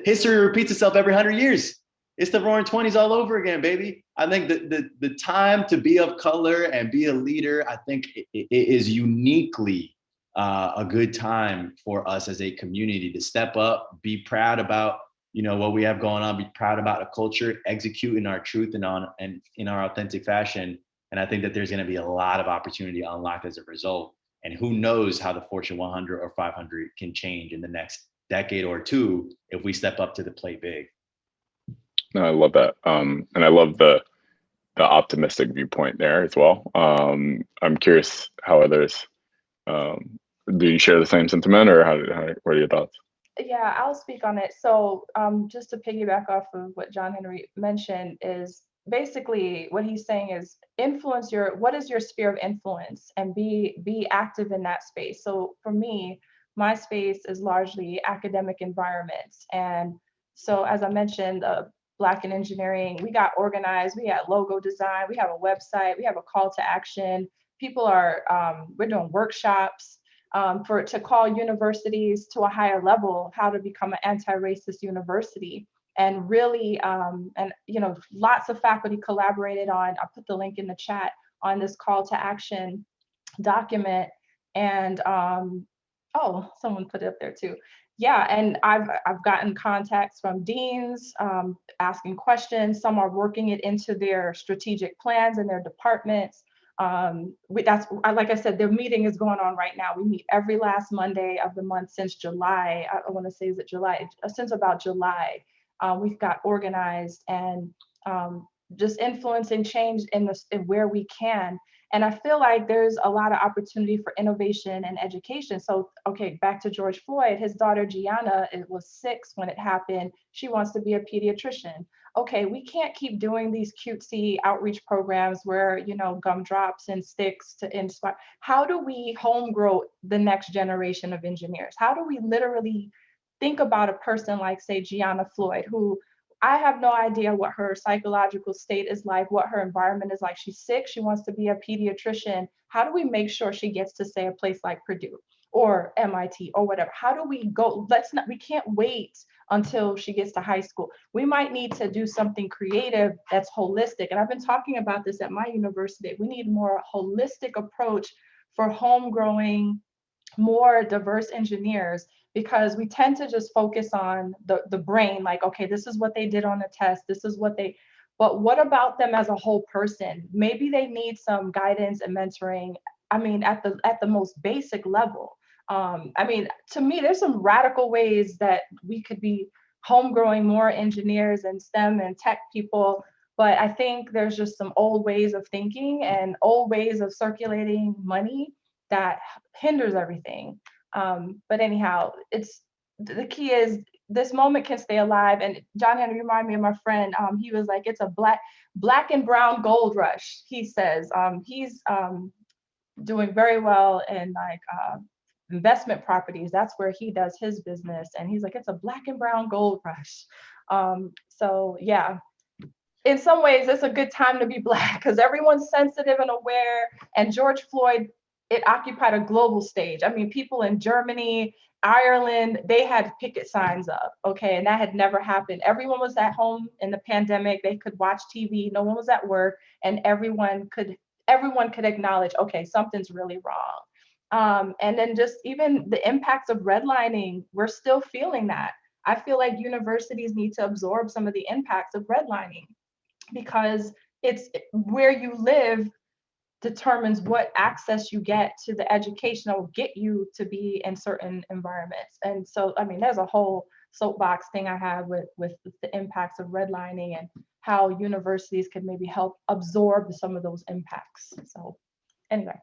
history repeats itself every 100 years. It's the Roaring 20s all over again, baby. I think the time to be of color and be a leader, I think it is uniquely a good time for us as a community to step up, be proud about what we have going on, be proud about a culture, execute in our truth and in our authentic fashion. And I think that there's going to be a lot of opportunity unlocked as a result. And who knows how the Fortune 100 or 500 can change in the next decade or two if we step up to the plate big. No, I love that. And I love the optimistic viewpoint there as well. I'm curious how others, do you share the same sentiment, or what are your thoughts? Yeah, I'll speak on it. So just to piggyback off of what John Henry mentioned, is basically what he's saying is what is your sphere of influence, and be active in that space. So for me, my space is largely academic environments. And so as I mentioned, Black in Engineering, we got organized, we had logo design, we have a website, we have a call to action. People are, we're doing workshops to call universities to a higher level, how to become an anti-racist university. And really, lots of faculty collaborated on, I'll put the link in the chat, on this call to action document. And oh, someone put it up there too. Yeah, and I've gotten contacts from deans asking questions. Some are working it into their strategic plans in their departments. Like I said, the meeting is going on right now. We meet every last Monday of the month since July. I want to say, is it July? Since about July, we've got organized and just influencing change in where we can. And I feel like there's a lot of opportunity for innovation and education. So, okay, back to George Floyd, his daughter Gianna, it was 6 when it happened. She wants to be a pediatrician. Okay, we can't keep doing these cutesy outreach programs where, gumdrops and sticks to inspire. How do we home grow the next generation of engineers? How do we literally think about a person like, say, Gianna Floyd, who I have no idea what her psychological state is like, what her environment is like. She's 6, she wants to be a pediatrician. How do we make sure she gets to, say, a place like Purdue or MIT or whatever? How do we go? We can't wait until she gets to high school. We might need to do something creative that's holistic. And I've been talking about this at my university. We need more holistic approach for home growing more diverse engineers, because we tend to just focus on the brain, like, okay, this is what they did on the test, but what about them as a whole person? Maybe they need some guidance and mentoring. I mean, at the most basic level. To me, there's some radical ways that we could be home growing more engineers and STEM and tech people. But I think there's just some old ways of thinking and old ways of circulating money that hinders everything. But anyhow, the key is this moment can stay alive. And John Henry reminded me of my friend. He was like, it's a black and brown gold rush. He says he's doing very well in like investment properties. That's where he does his business. And he's like, it's a black and brown gold rush. So yeah, in some ways, it's a good time to be Black because everyone's sensitive and aware. And George Floyd, it occupied a global stage. I mean, people in Germany, Ireland, they had picket signs up, okay? And that had never happened. Everyone was at home in the pandemic. They could watch TV. No one was at work. And everyone could acknowledge, okay, something's really wrong. And then just even the impacts of redlining, we're still feeling that. I feel like universities need to absorb some of the impacts of redlining, because it's where you live determines what access you get to the education that will get you to be in certain environments. And so, I mean, there's a whole soapbox thing I have with the impacts of redlining and how universities could maybe help absorb some of those impacts. So anyway.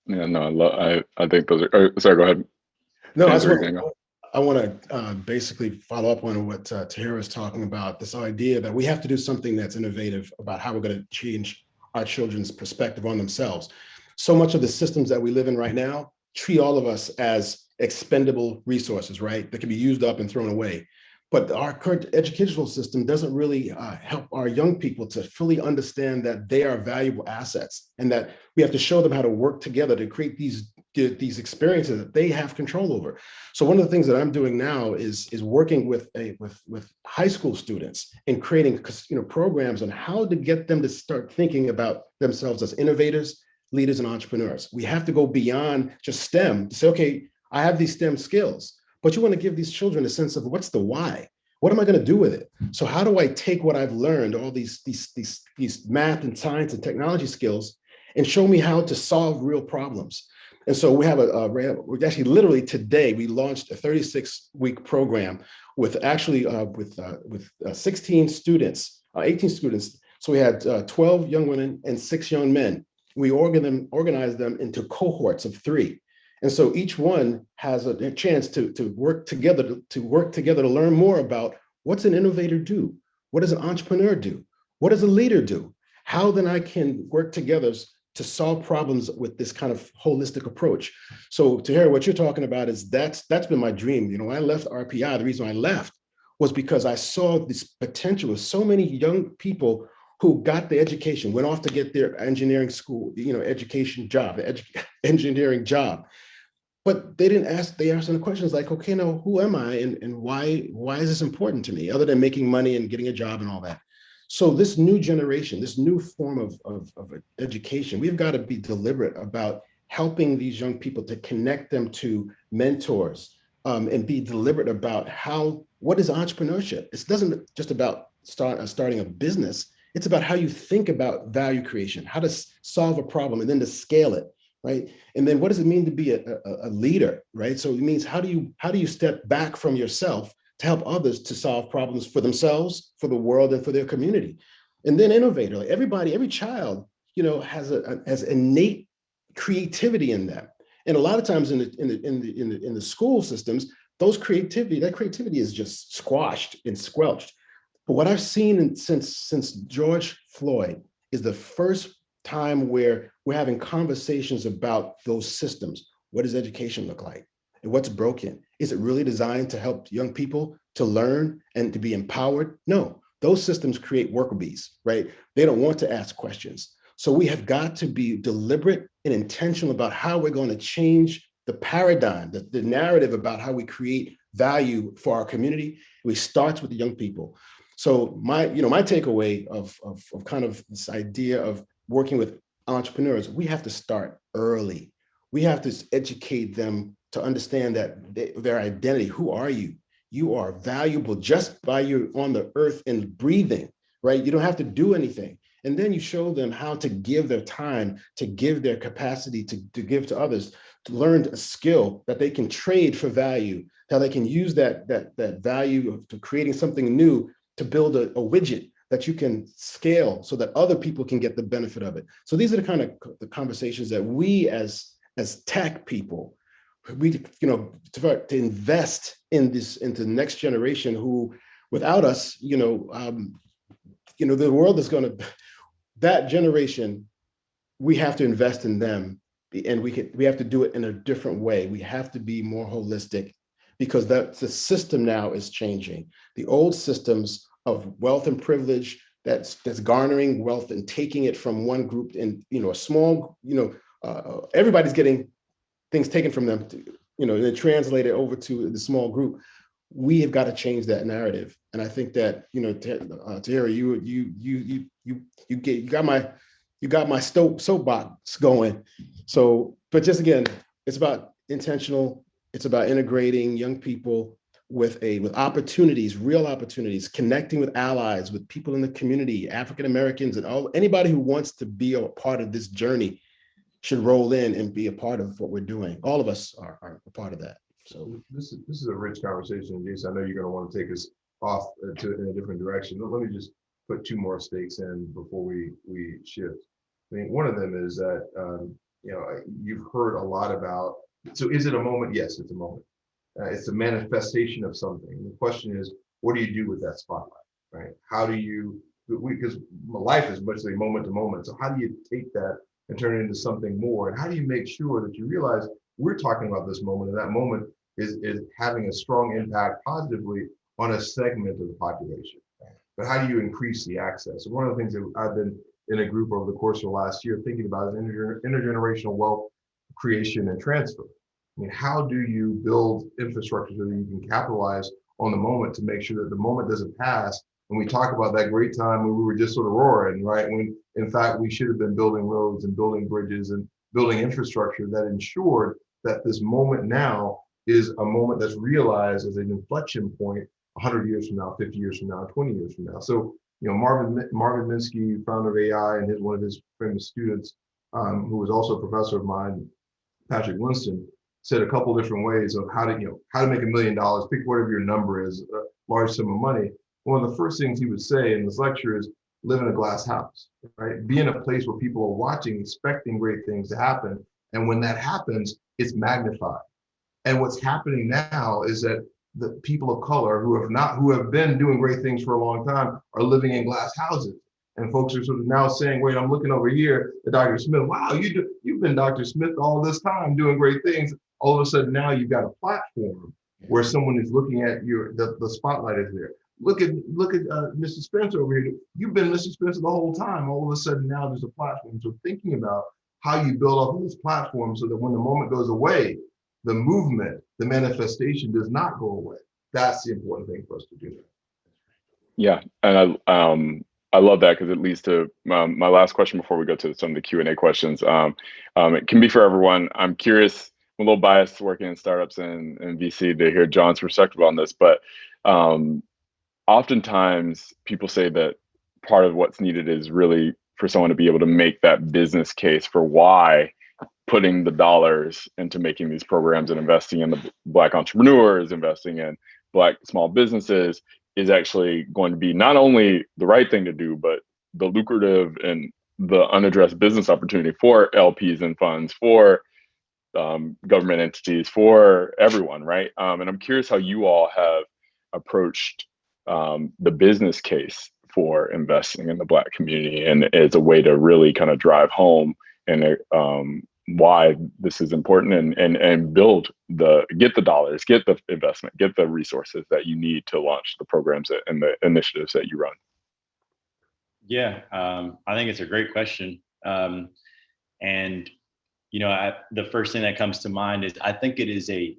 Yeah, no, I think those are, sorry, go ahead. No, James, where are you gonna go? I want to basically follow up on what Tahira is talking about, this idea that we have to do something that's innovative about how we're going to change our children's perspective on themselves. So much of the systems that we live in right now treat all of us as expendable resources, right? That can be used up and thrown away. But our current educational system doesn't really help our young people to fully understand that they are valuable assets and that we have to show them how to work together to create these experiences that they have control over. So one of the things that I'm doing now is working with high school students and creating programs on how to get them to start thinking about themselves as innovators, leaders, and entrepreneurs. We have to go beyond just STEM to say, okay, I have these STEM skills, but you want to give these children a sense of what's the why? What am I going to do with it? So how do I take what I've learned, all these math and science and technology skills, and show me how to solve real problems? And so we have we're actually literally today, we launched a 36-week program with actually with 16 students, 18 students. So we had 12 young women and 6 young men. We organized them into cohorts of 3. And so each one has a chance to work together, to learn more about what's an innovator do? What does an entrepreneur do? What does a leader do? How then I can work together to solve problems with this kind of holistic approach. So to hear what you're talking about is that's been my dream. When I left RPI, the reason I left was because I saw this potential of so many young people who got the education, went off to get their engineering school, education job, engineering job. But they asked them questions like, okay, now who am I and why is this important to me, other than making money and getting a job and all that? So this new generation, this new form of education, we've got to be deliberate about helping these young people to connect them to mentors, and be deliberate about what is entrepreneurship? It doesn't just about starting a business. It's about how you think about value creation, how to solve a problem and then to scale it, right? And then what does it mean to be a leader, right? So it means how do you step back from yourself to help others to solve problems for themselves, for the world, and for their community. And then innovator, like every child, has innate creativity in them. And a lot of times in the school systems, that creativity is just squashed and squelched. But what I've seen since George Floyd is the first time where we're having conversations about those systems. What does education look like? And what's broken? Is it really designed to help young people to learn and to be empowered? No, those systems create worker bees, right? They don't want to ask questions. So we have got to be deliberate and intentional about how we're going to change the paradigm, the narrative about how we create value for our community. It starts with the young people. So my takeaway of kind of this idea of working with entrepreneurs, we have to start early. We have to educate them to understand that their identity. Who are you? You are valuable just by you on the earth and breathing, right? You don't have to do anything. And then you show them how to give their time, to give their capacity, to give to others, to learn a skill that they can trade for value, how they can use that value to creating something new to build a widget that you can scale so that other people can get the benefit of it. So these are the kind of the conversations that we as tech people, to invest in into the next generation who, without us, the world is going to, that generation, we have to invest in them, and we have to do it in a different way. We have to be more holistic, because the system now is changing. The old systems of wealth and privilege that's garnering wealth and taking it from one group, and a small, everybody's getting things taken from them, and translated over to the small group. We have got to change that narrative, and I think that Tahira, you got my soapbox going. So, but just again, it's about intentional. It's about integrating young people with opportunities, real opportunities, connecting with allies, with people in the community, African Americans, and anybody who wants to be a part of this journey should roll in and be a part of what we're doing. All of us are a part of that. So this is a rich conversation, Jason. I know you're going to want to take us off in a different direction. Let me just put 2 more stakes in before we shift. I mean, one of them is that you've heard a lot about, so is it a moment? Yes, it's a moment. It's a manifestation of something. The question is, what do you do with that spotlight, right? How do you, because life is much like moment to moment. So how do you take that and turn it into something more? And how do you make sure that you realize we're talking about this moment, and that moment is having a strong impact positively on a segment of the population? But how do you increase the access? And one of the things that I've been in a group over the course of the last year thinking about is intergenerational wealth creation and transfer. I mean, how do you build infrastructure so that you can capitalize on the moment to make sure that the moment doesn't pass? And we talk about that great time when we were just sort of roaring, right? When in fact we should have been building roads and building bridges and building infrastructure that ensured that this moment now is a moment that's realized as an inflection point 100 years from now, 50 years from now, 20 years from now. So, Marvin Minsky, founder of AI, and one of his famous students, who was also a professor of mine, Patrick Winston, said a couple different ways of how to make $1 million. Pick whatever your number is, a large sum of money. One of the first things he would say in this lecture is live in a glass house, right? Be in a place where people are watching, expecting great things to happen. And when that happens, it's magnified. And what's happening now is that the people of color who have been doing great things for a long time are living in glass houses. And folks are sort of now saying, wait, I'm looking over here at Dr. Smith. Wow, you've been Dr. Smith all this time doing great things. All of a sudden now you've got a platform where someone is looking at the spotlight is there. Look at Mr. Spencer over here. You've been Mr. Spencer the whole time. All of a sudden now there's a platform. So thinking about how you build off of this platform so that when the moment goes away, the movement, the manifestation does not go away. That's the important thing for us to do. Yeah, and I love that because it leads to my last question before we go to some of the Q&A questions. It can be for everyone. I'm curious, I'm a little biased working in startups and VC to hear John's perspective on this, but oftentimes people say that part of what's needed is really for someone to be able to make that business case for why putting the dollars into making these programs and investing in the Black entrepreneurs, investing in Black small businesses is actually going to be not only the right thing to do, but the lucrative and the unaddressed business opportunity for LPs and funds, for government entities, for everyone, right? And I'm curious how you all have approached the business case for investing in the Black community and as a way to really kind of drive home and why this is important and get the dollars, get the investment, get the resources that you need to launch the programs and the initiatives that you run. Yeah, I think it's a great question. And the first thing that comes to mind is I think it is a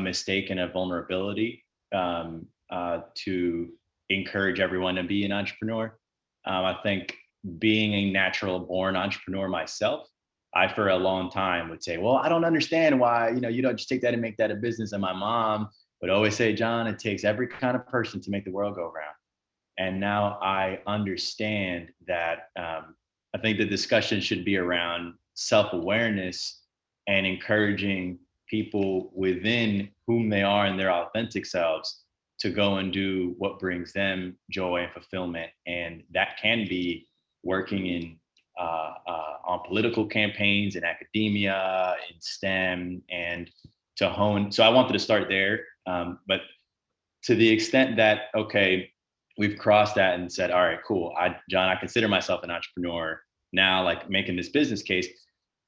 mistake and a vulnerability to encourage everyone to be an entrepreneur. I think being a natural born entrepreneur myself, I for a long time would say, well, I don't understand why, you don't just take that and make that a business. And my mom would always say, John, it takes every kind of person to make the world go round. And now I understand that I think the discussion should be around self-awareness and encouraging people within whom they are and their authentic selves to go and do what brings them joy and fulfillment. And that can be working in on political campaigns, in academia, in STEM, and to hone. So I wanted to start there, but to the extent that, okay, we've crossed that and said, all right, cool. John, I consider myself an entrepreneur now, like making this business case.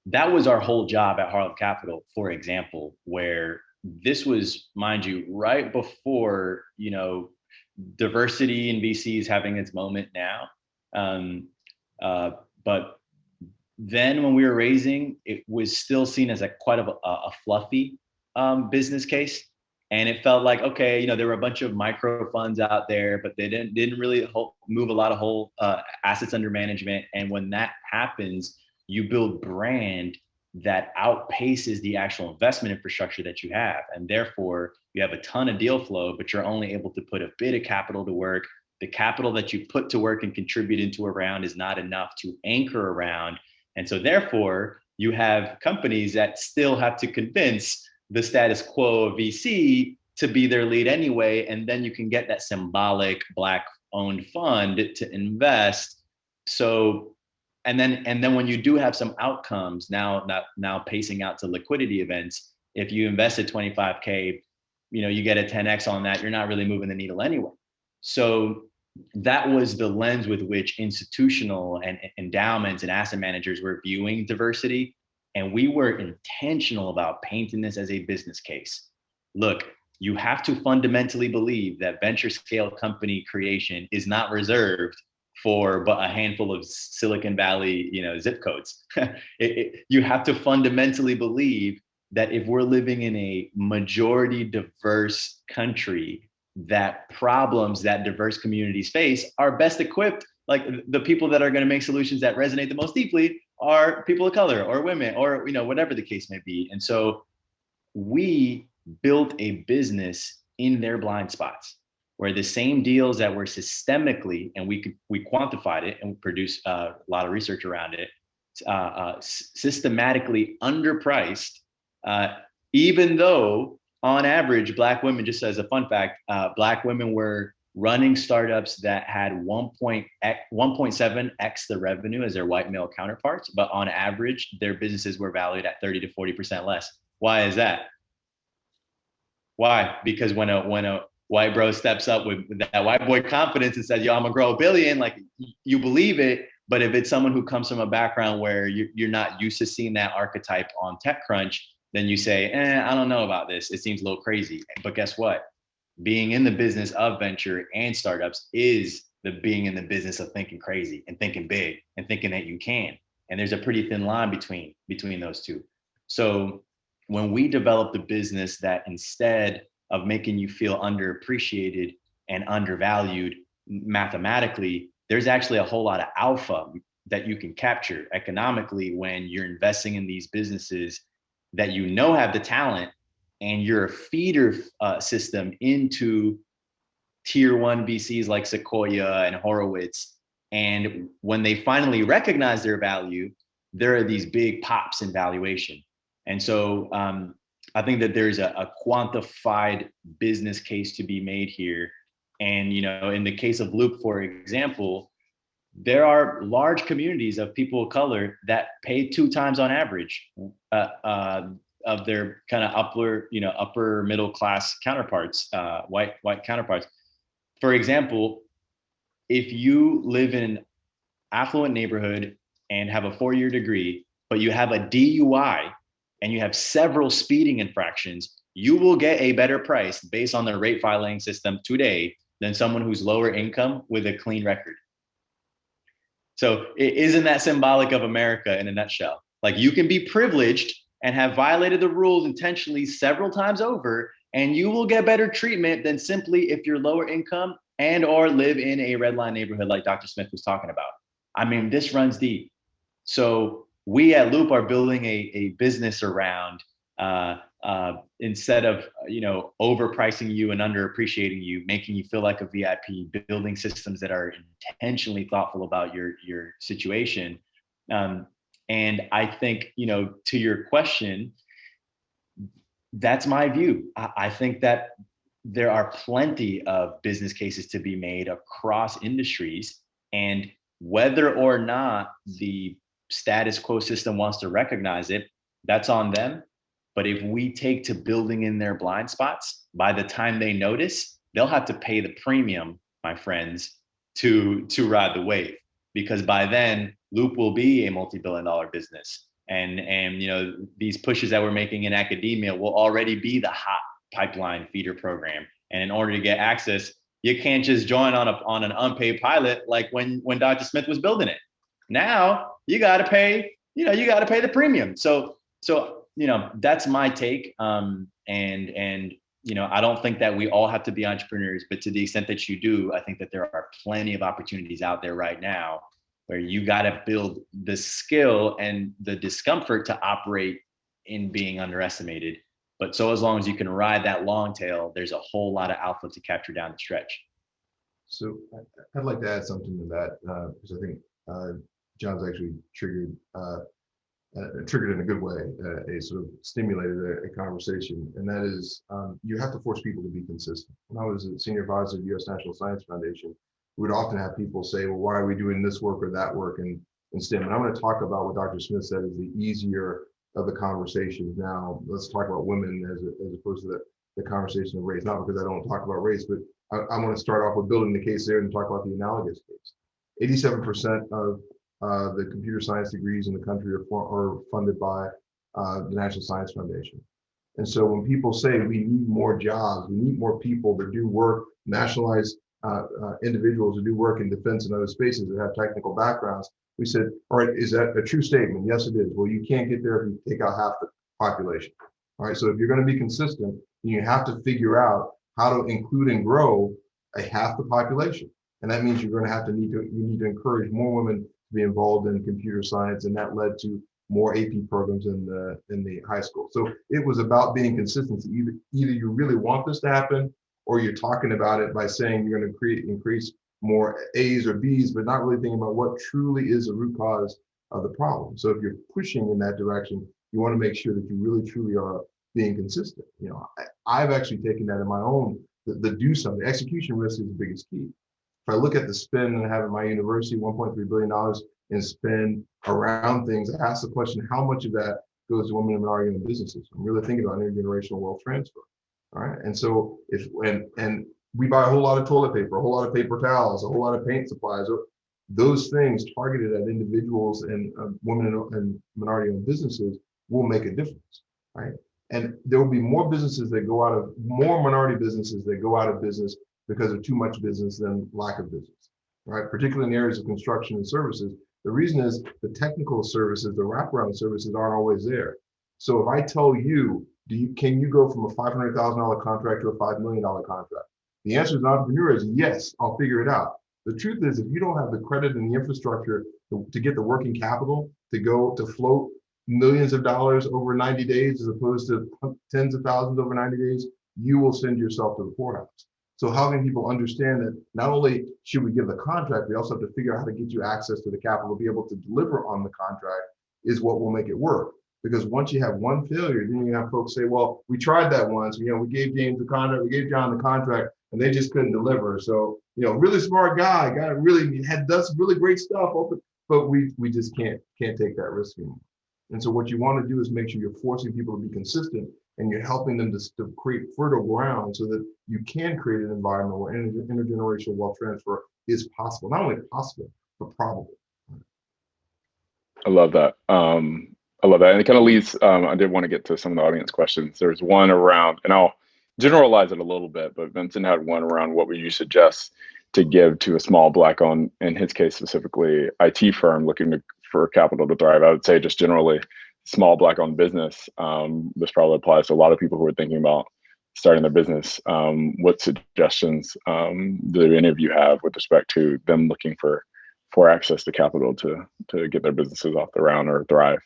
That was our whole job at Harlem Capital, for example, where this was, mind you, right before, diversity in VC is having its moment now. But then when we were raising, it was still seen as quite a fluffy business case. And it felt like, okay, there were a bunch of micro funds out there, but they didn't really move a lot of whole assets under management. And when that happens, you build brand that outpaces the actual investment infrastructure that you have. And therefore, you have a ton of deal flow, but you're only able to put a bit of capital to work. The capital that you put to work and contribute into a round is not enough to anchor a round. And so therefore, you have companies that still have to convince the status quo of VC to be their lead anyway. And then you can get that symbolic Black owned fund to invest. So and then when you do have some outcomes, now pacing out to liquidity events, if you invested 25K, you get a 10X on that, you're not really moving the needle anyway. So that was the lens with which institutional and endowments and asset managers were viewing diversity. And we were intentional about painting this as a business case. Look, you have to fundamentally believe that venture scale company creation is not reserved for but a handful of Silicon Valley, zip codes. You have to fundamentally believe that if we're living in a majority diverse country, that problems that diverse communities face are best equipped. Like the people that are going to make solutions that resonate the most deeply are people of color or women or whatever the case may be. And so we built a business in their blind spots, where the same deals that were systemically, and we quantified it and produced a lot of research around it, systematically underpriced, even though on average, Black women, just as a fun fact, Black women were running startups that had 1.7x the revenue as their white male counterparts, but on average, their businesses were valued at 30 to 40% less. Why is that? Why? Because when a white bro steps up with that white boy confidence and says, yo, I'm gonna grow $1 billion, like you believe it. But if it's someone who comes from a background where you're not used to seeing that archetype on TechCrunch, then you say, I don't know about this. It seems a little crazy. But guess what? Being in the business of venture and startups is being in the business of thinking crazy and thinking big and thinking that you can. And there's a pretty thin line between those two. So when we developed a business that, instead of making you feel underappreciated and undervalued mathematically, there's actually a whole lot of alpha that you can capture economically when you're investing in these businesses that have the talent, and you're a feeder system into tier 1 VCs like Sequoia and Horowitz. And when they finally recognize their value, there are these big pops in valuation. And so I think that there's a quantified business case to be made here. And in the case of Loop, for example, there are large communities of people of color that pay 2 times on average of their kind of upper middle class counterparts, white counterparts. For example, if you live in an affluent neighborhood and have a 4-year degree, but you have a DUI and you have several speeding infractions, you will get a better price based on the rate filing system today than someone who's lower income with a clean record. So isn't that symbolic of America in a nutshell? Like, you can be privileged and have violated the rules intentionally several times over, and you will get better treatment than simply if you're lower income and or live in a red line neighborhood like Dr. Smith was talking about. I mean, this runs deep. So we at Loop are building a business around instead of overpricing you and underappreciating you, making you feel like a VIP, building systems that are intentionally thoughtful about your situation. And I think, to your question, that's my view. I think that there are plenty of business cases to be made across industries, and whether or not the status quo system wants to recognize it, that's on them. But if we take to building in their blind spots, by the time they notice, they'll have to pay the premium, my friends, to ride the wave. Because by then, Loop will be a multi-billion-dollar business. And these pushes that we're making in academia will already be the hot pipeline feeder program. And in order to get access, you can't just join on an unpaid pilot like when Dr. Smith was building it. Now you got to pay, the premium. So that's my take. And I don't think that we all have to be entrepreneurs, but to the extent that you do, I think that there are plenty of opportunities out there right now where you got to build the skill and the discomfort to operate in being underestimated. But so as long as you can ride that long tail, there's a whole lot of alpha to capture down the stretch. So I'd like to add something to that, because I think John's actually triggered in a good way, sort of stimulated a conversation, and that is you have to force people to be consistent. When I was a senior advisor at the U.S. National Science Foundation, we would often have people say, well, why are we doing this work or that work? And in STEM. And I'm going to talk about what Dr. Smith said is the easier of the conversations. Now, let's talk about women as opposed to the conversation of race, not because I don't talk about race, but I want to start off with building the case there and talk about the analogous case. 87% of the computer science degrees in the country are funded by the National Science Foundation. And so when people say we need more jobs, we need more people to do work, nationalized individuals to do work in defense and other spaces that have technical backgrounds, we said, all right, is that a true statement? Yes, it is. Well, you can't get there if you take out half the population. All right, so if you're going to be consistent, you have to figure out how to include and grow a half the population. And that means you're going to have to you need to encourage more women to be involved in computer science, and that led to more AP programs in the high school. So it was about being consistent. Either you really want this to happen, or you're talking about it by saying you're going to increase more A's or B's, but not really thinking about what truly is the root cause of the problem. So if you're pushing in that direction, you want to make sure that you really truly are being consistent. You know, I've actually taken that in my own, the do something. Execution risk is the biggest key. If I look at the spend I have at my university, $1.3 billion in spend around things, I ask the question, how much of that goes to women and minority-owned businesses? I'm really thinking about intergenerational wealth transfer. All right, and so and we buy a whole lot of toilet paper, a whole lot of paper towels, a whole lot of paint supplies. Those things targeted at individuals and women and minority-owned businesses will make a difference, right? And there will be more businesses that go out of, more minority businesses that go out of business because of too much business than lack of business, right? Particularly in areas of construction and services. The reason is the technical services, the wraparound services aren't always there. So if I tell you, can you go from a $500,000 contract to a $5 million contract? The answer as an entrepreneur is yes, I'll figure it out. The truth is, if you don't have the credit and the infrastructure to get the working capital to float millions of dollars over 90 days, as opposed to tens of thousands over 90 days, you will send yourself to the poorhouse. So helping people understand that not only should we give the contract, we also have to figure out how to get you access to the capital to be able to deliver on the contract is what will make it work. Because once you have one failure, then you have folks say, well, we tried that once, we gave James the contract, we gave John the contract, and they just couldn't deliver. So, really smart guy really does really great stuff, but we just can't take that risk anymore. And so what you want to do is make sure you're forcing people to be consistent, and you're helping them to create fertile ground so that you can create an environment where intergenerational wealth transfer is possible. Not only possible, but probable. I love that. I love that. And it kind of leads, I did want to get to some of the audience questions. There's one around, and I'll generalize it a little bit, but Vincent had one around what would you suggest to give to a small Black-owned, in his case specifically, IT firm looking for capital to thrive. I would say just generally small Black-owned business. This probably applies to a lot of people who are thinking about starting their business. What suggestions do any of you have with respect to them looking for access to capital to get their businesses off the ground or thrive?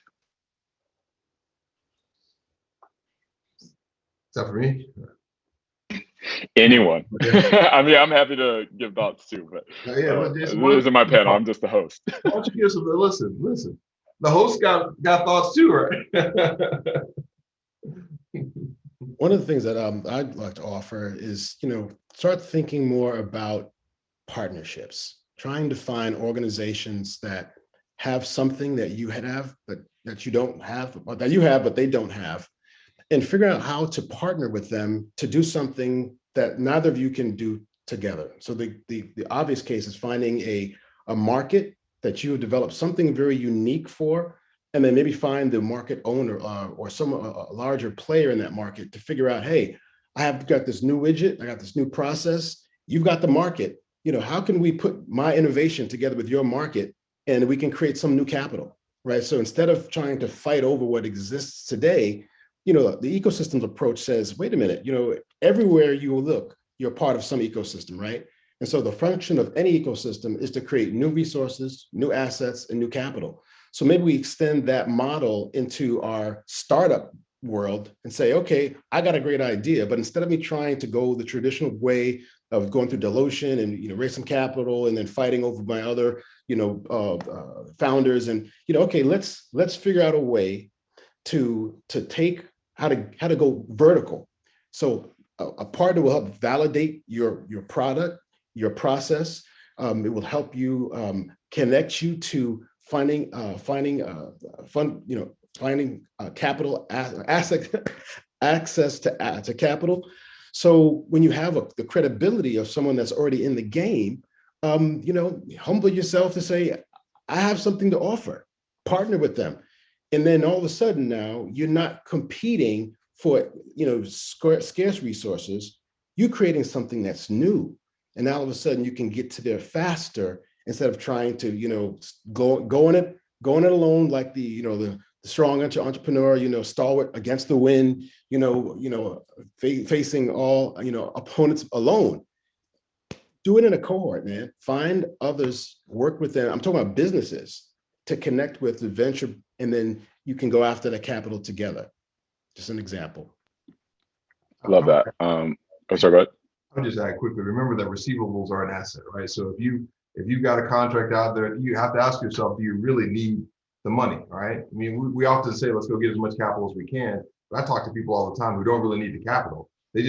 Is that for me? Anyone. Okay. I mean, I'm happy to give thoughts too, but this isn't my panel. I'm just the host. Why don't you give some? Listen. The host got thoughts too, right? One of the things that I'd like to offer is, start thinking more about partnerships, trying to find organizations that have something that you have, but that you don't have, or that you have, but they don't have, and figure out how to partner with them to do something that neither of you can do together. So the obvious case is finding a market that you have developed something very unique for, and then maybe find the market owner or a larger player in that market to figure out, hey, I have got this new widget, I got this new process, you've got the market. How can we put my innovation together with your market and we can create some new capital, right? So instead of trying to fight over what exists today, the ecosystems approach says, wait a minute, everywhere you look, you're part of some ecosystem, right? And so the function of any ecosystem is to create new resources, new assets, and new capital. So maybe we extend that model into our startup world and say, okay, I got a great idea, but instead of me trying to go the traditional way of going through dilution and raise some capital and then fighting over my other founders, and okay, let's figure out a way to take how to go vertical. So a partner will help validate your product, your process. It will help you connect you to capital access to capital. So when you have the credibility of someone that's already in the game, humble yourself to say, I have something to offer, partner with them. And then all of a sudden now you're not competing for, scarce resources. You're creating something that's new. And all of a sudden you can get to there faster instead of trying to, go in it alone, like the strong entrepreneur, stalwart against the wind, facing all, opponents alone. Do it in a cohort, man. Find others, work with them. I'm talking about businesses to connect with the venture, and then you can go after the capital together. Just an example. Love that. Oh, sorry, go ahead. I'll just add quickly. Remember that receivables are an asset, right? So if you've got a contract out there, you have to ask yourself, do you really need the money, right? I mean, we often say, let's go get as much capital as we can. But I talk to people all the time who don't really need the capital. They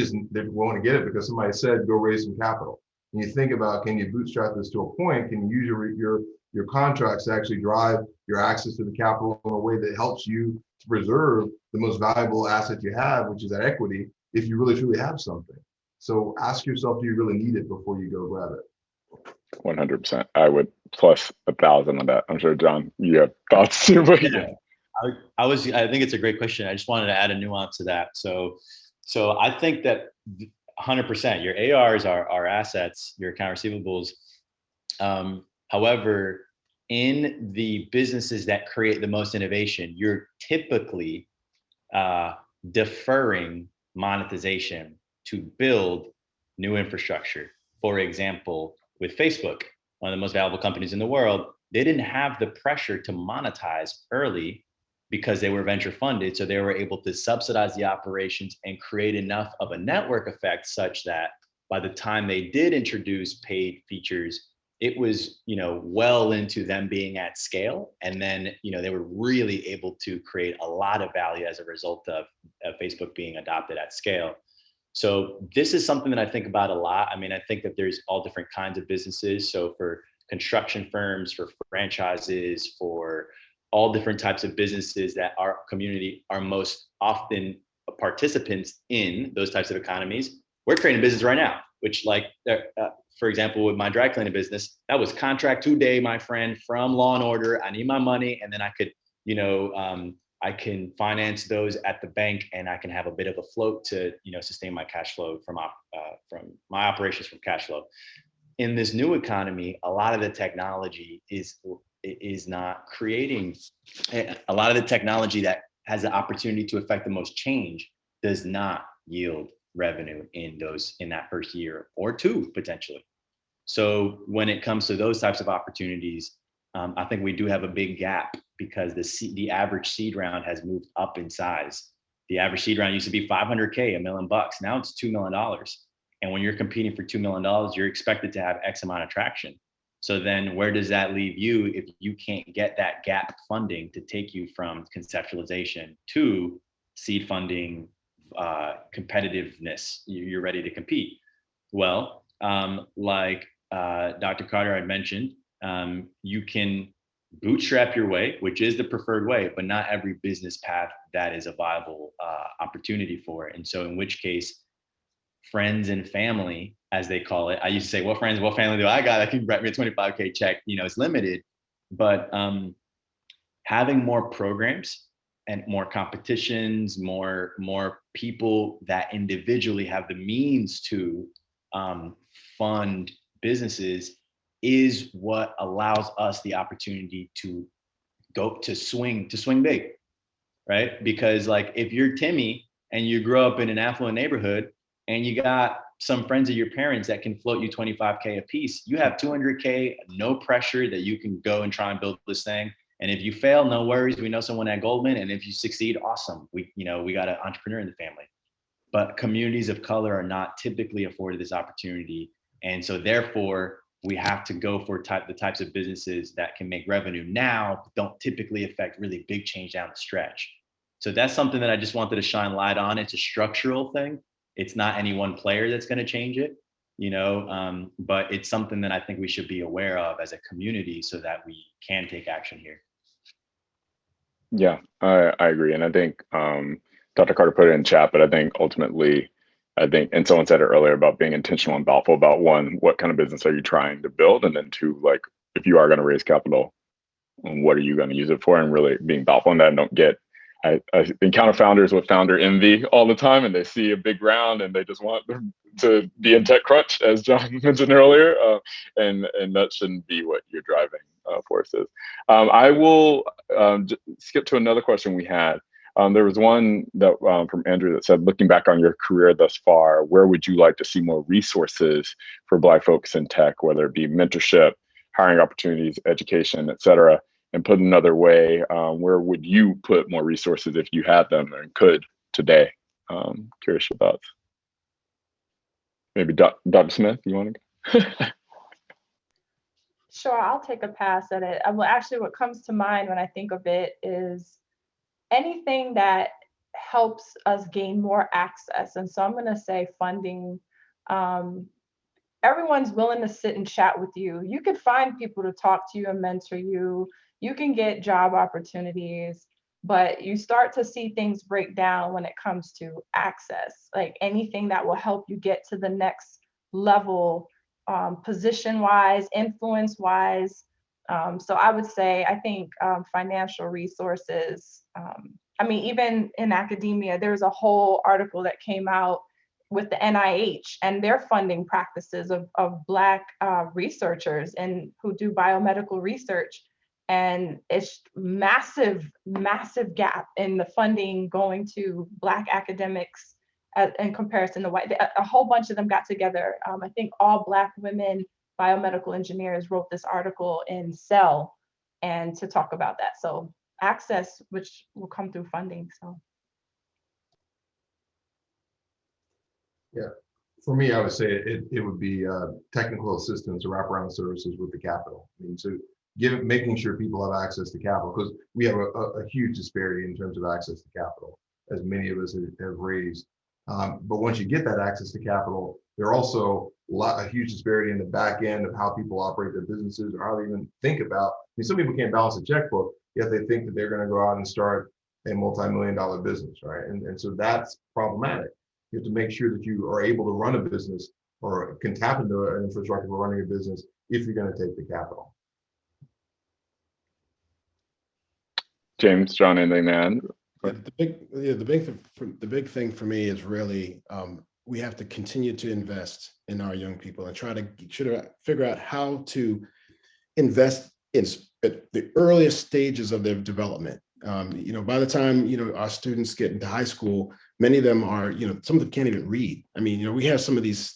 want to get it because somebody said, go raise some capital. And you think about, can you bootstrap this to a point? Can you use your contracts to actually drive your access to the capital in a way that helps you to preserve the most valuable asset you have, which is that equity, if you really truly have something. So ask yourself, do you really need it before you go grab it? 100%. I would plus 1,000 on that. I'm sure, John, you have thoughts too. But yeah. I think it's a great question. I just wanted to add a nuance to that. So I think that 100%, your ARs are assets, your account receivables. However, in the businesses that create the most innovation, you're typically deferring monetization to build new infrastructure. For example, with Facebook, one of the most valuable companies in the world, they didn't have the pressure to monetize early because they were venture funded. So they were able to subsidize the operations and create enough of a network effect such that by the time they did introduce paid features, it was, well into them being at scale. And then, they were really able to create a lot of value as a result of Facebook being adopted at scale. So this is something that I think about a lot. I mean, I think that there's all different kinds of businesses. So for construction firms, for franchises, for all different types of businesses that our community are most often participants in those types of economies, we're creating business right now, which for example, with my dry cleaning business, that was contract today, my friend, from Law and Order. I need my money. And then I could, I can finance those at the bank, and I can have a bit of a float to, sustain my cash flow from my operations from cash flow. In this new economy, a lot of the technology is not creating. A lot of the technology that has the opportunity to affect the most change does not yield revenue in that first year or two potentially. So when it comes to those types of opportunities, I think we do have a big gap because the average seed round has moved up in size. The average seed round used to be $500K, $1 million. Now it's $2 million. And when you're competing for $2 million, you're expected to have X amount of traction. So then where does that leave you if you can't get that gap funding to take you from conceptualization to seed funding, competitiveness? You're ready to compete. Well, like Dr. Carter had mentioned, you can bootstrap your way, which is the preferred way, but not every business path that is a viable opportunity for it. And so in which case, friends and family, as they call it, I used to say, what friends, what family do I got that can write me a 25K check? It's limited, but having more programs and more competitions, more people that individually have the means to fund businesses is what allows us the opportunity to swing big, right? Because if you're Timmy and you grow up in an affluent neighborhood and you got some friends of your parents that can float you 25K a piece, you have 200K, no pressure that you can go and try and build this thing. And if you fail, no worries. We know someone at Goldman. And if you succeed, awesome. We got an entrepreneur in the family. But communities of color are not typically afforded this opportunity. And so therefore, we have to go for the types of businesses that can make revenue now, but don't typically affect really big change down the stretch. So that's something that I just wanted to shine light on. It's a structural thing. It's not any one player that's going to change it. but it's something that I think we should be aware of as a community so that we can take action here. Yeah, I agree. And I think Dr. Carter put it in chat, but I think ultimately, and someone said it earlier about being intentional and thoughtful about one, what kind of business are you trying to build? And then two, like, if you are going to raise capital, what are you going to use it for? And really being thoughtful in that. And don't get, I encounter founders with founder envy all the time, and they see a big round and they just want to be in TechCrunch, as John mentioned earlier, and that shouldn't be what your driving force is. I will skip to another question we had. There was one that from Andrew that said, looking back on your career thus far, where would you like to see more resources for Black folks in tech, whether it be mentorship, hiring opportunities, education, et cetera? And put another way, where would you put more resources if you had them and could today? Curious your thoughts. Maybe Dr. Smith, you want to go? Sure, I'll take a pass at it. Well, actually, what comes to mind when I think of it is anything that helps us gain more access. And so I'm going to say funding. Everyone's willing to sit and chat with you. You could find people to talk to you and mentor you. You can get job opportunities, but you start to see things break down when it comes to access, like anything that will help you get to the next level, position-wise, influence-wise. So I would say, I think financial resources, even in academia, there's a whole article that came out with the NIH and their funding practices of Black researchers and who do biomedical research. And it's massive gap in the funding going to Black academics in comparison to white. A whole bunch of them got together. I think all Black women biomedical engineers wrote this article in Cell and to talk about that. So access, which will come through funding. So. Yeah, for me, I would say it would be technical assistance or wraparound services with the capital. I mean, so making sure people have access to capital, because we have a huge disparity in terms of access to capital, as many of us have raised. But once you get that access to capital, there are also a huge disparity in the back end of how people operate their businesses or how they even think about. I mean, some people can't balance a checkbook, yet they think that they're going to go out and start a multi-million-dollar business, right? And so that's problematic. You have to make sure that you are able to run a business or can tap into an infrastructure for running a business if you're going to take the capital. James, John, anything to add? The big thing for me is really we have to continue to invest in our young people and try to figure out how to invest in at the earliest stages of their development. By the time our students get into high school, many of them are some of them can't even read. I mean, we have some of these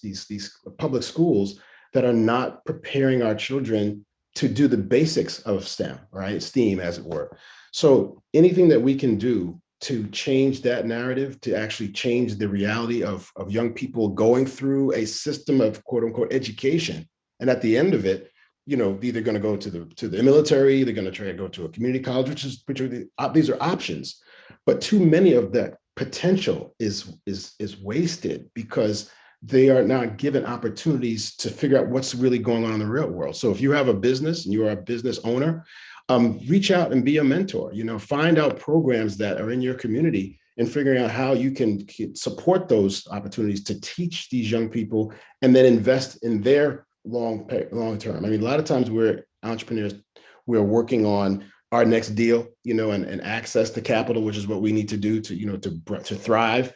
public schools that are not preparing our children to do the basics of STEM, right? STEAM, as it were. So anything that we can do to change that narrative, to actually change the reality of young people going through a system of quote unquote education, and at the end of it, either going to go to the military, they're going to try to go to a community college, these are options, but too many of that potential is wasted because they are not given opportunities to figure out what's really going on in the real world. So if you have a business and you are a business owner, reach out and be a mentor. Find out programs that are in your community and figuring out how you can support those opportunities to teach these young people and then invest in their long term. I mean, a lot of times we're entrepreneurs, we're working on our next deal, and access to capital, which is what we need to do to thrive.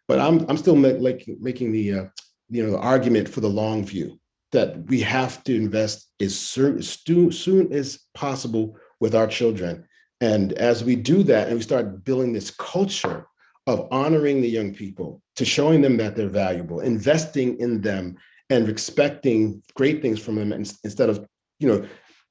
But I'm still making the argument for the long view that we have to invest as soon as possible with our children. And as we do that, and we start building this culture of honoring the young people, to showing them that they're valuable, investing in them, and expecting great things from them instead of,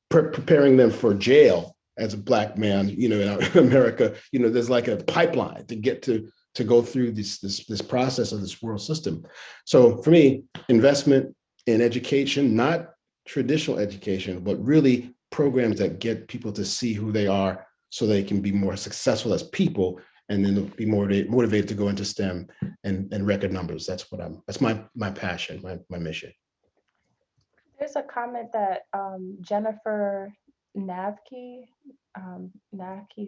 preparing them for jail as a Black man, in America, there's like a pipeline to get to go through this process of this world system. So for me, investment in education, not traditional education, but really programs that get people to see who they are so they can be more successful as people, and then be motivated to go into STEM and record numbers. That's my passion, my mission. There's a comment that Jennifer Navke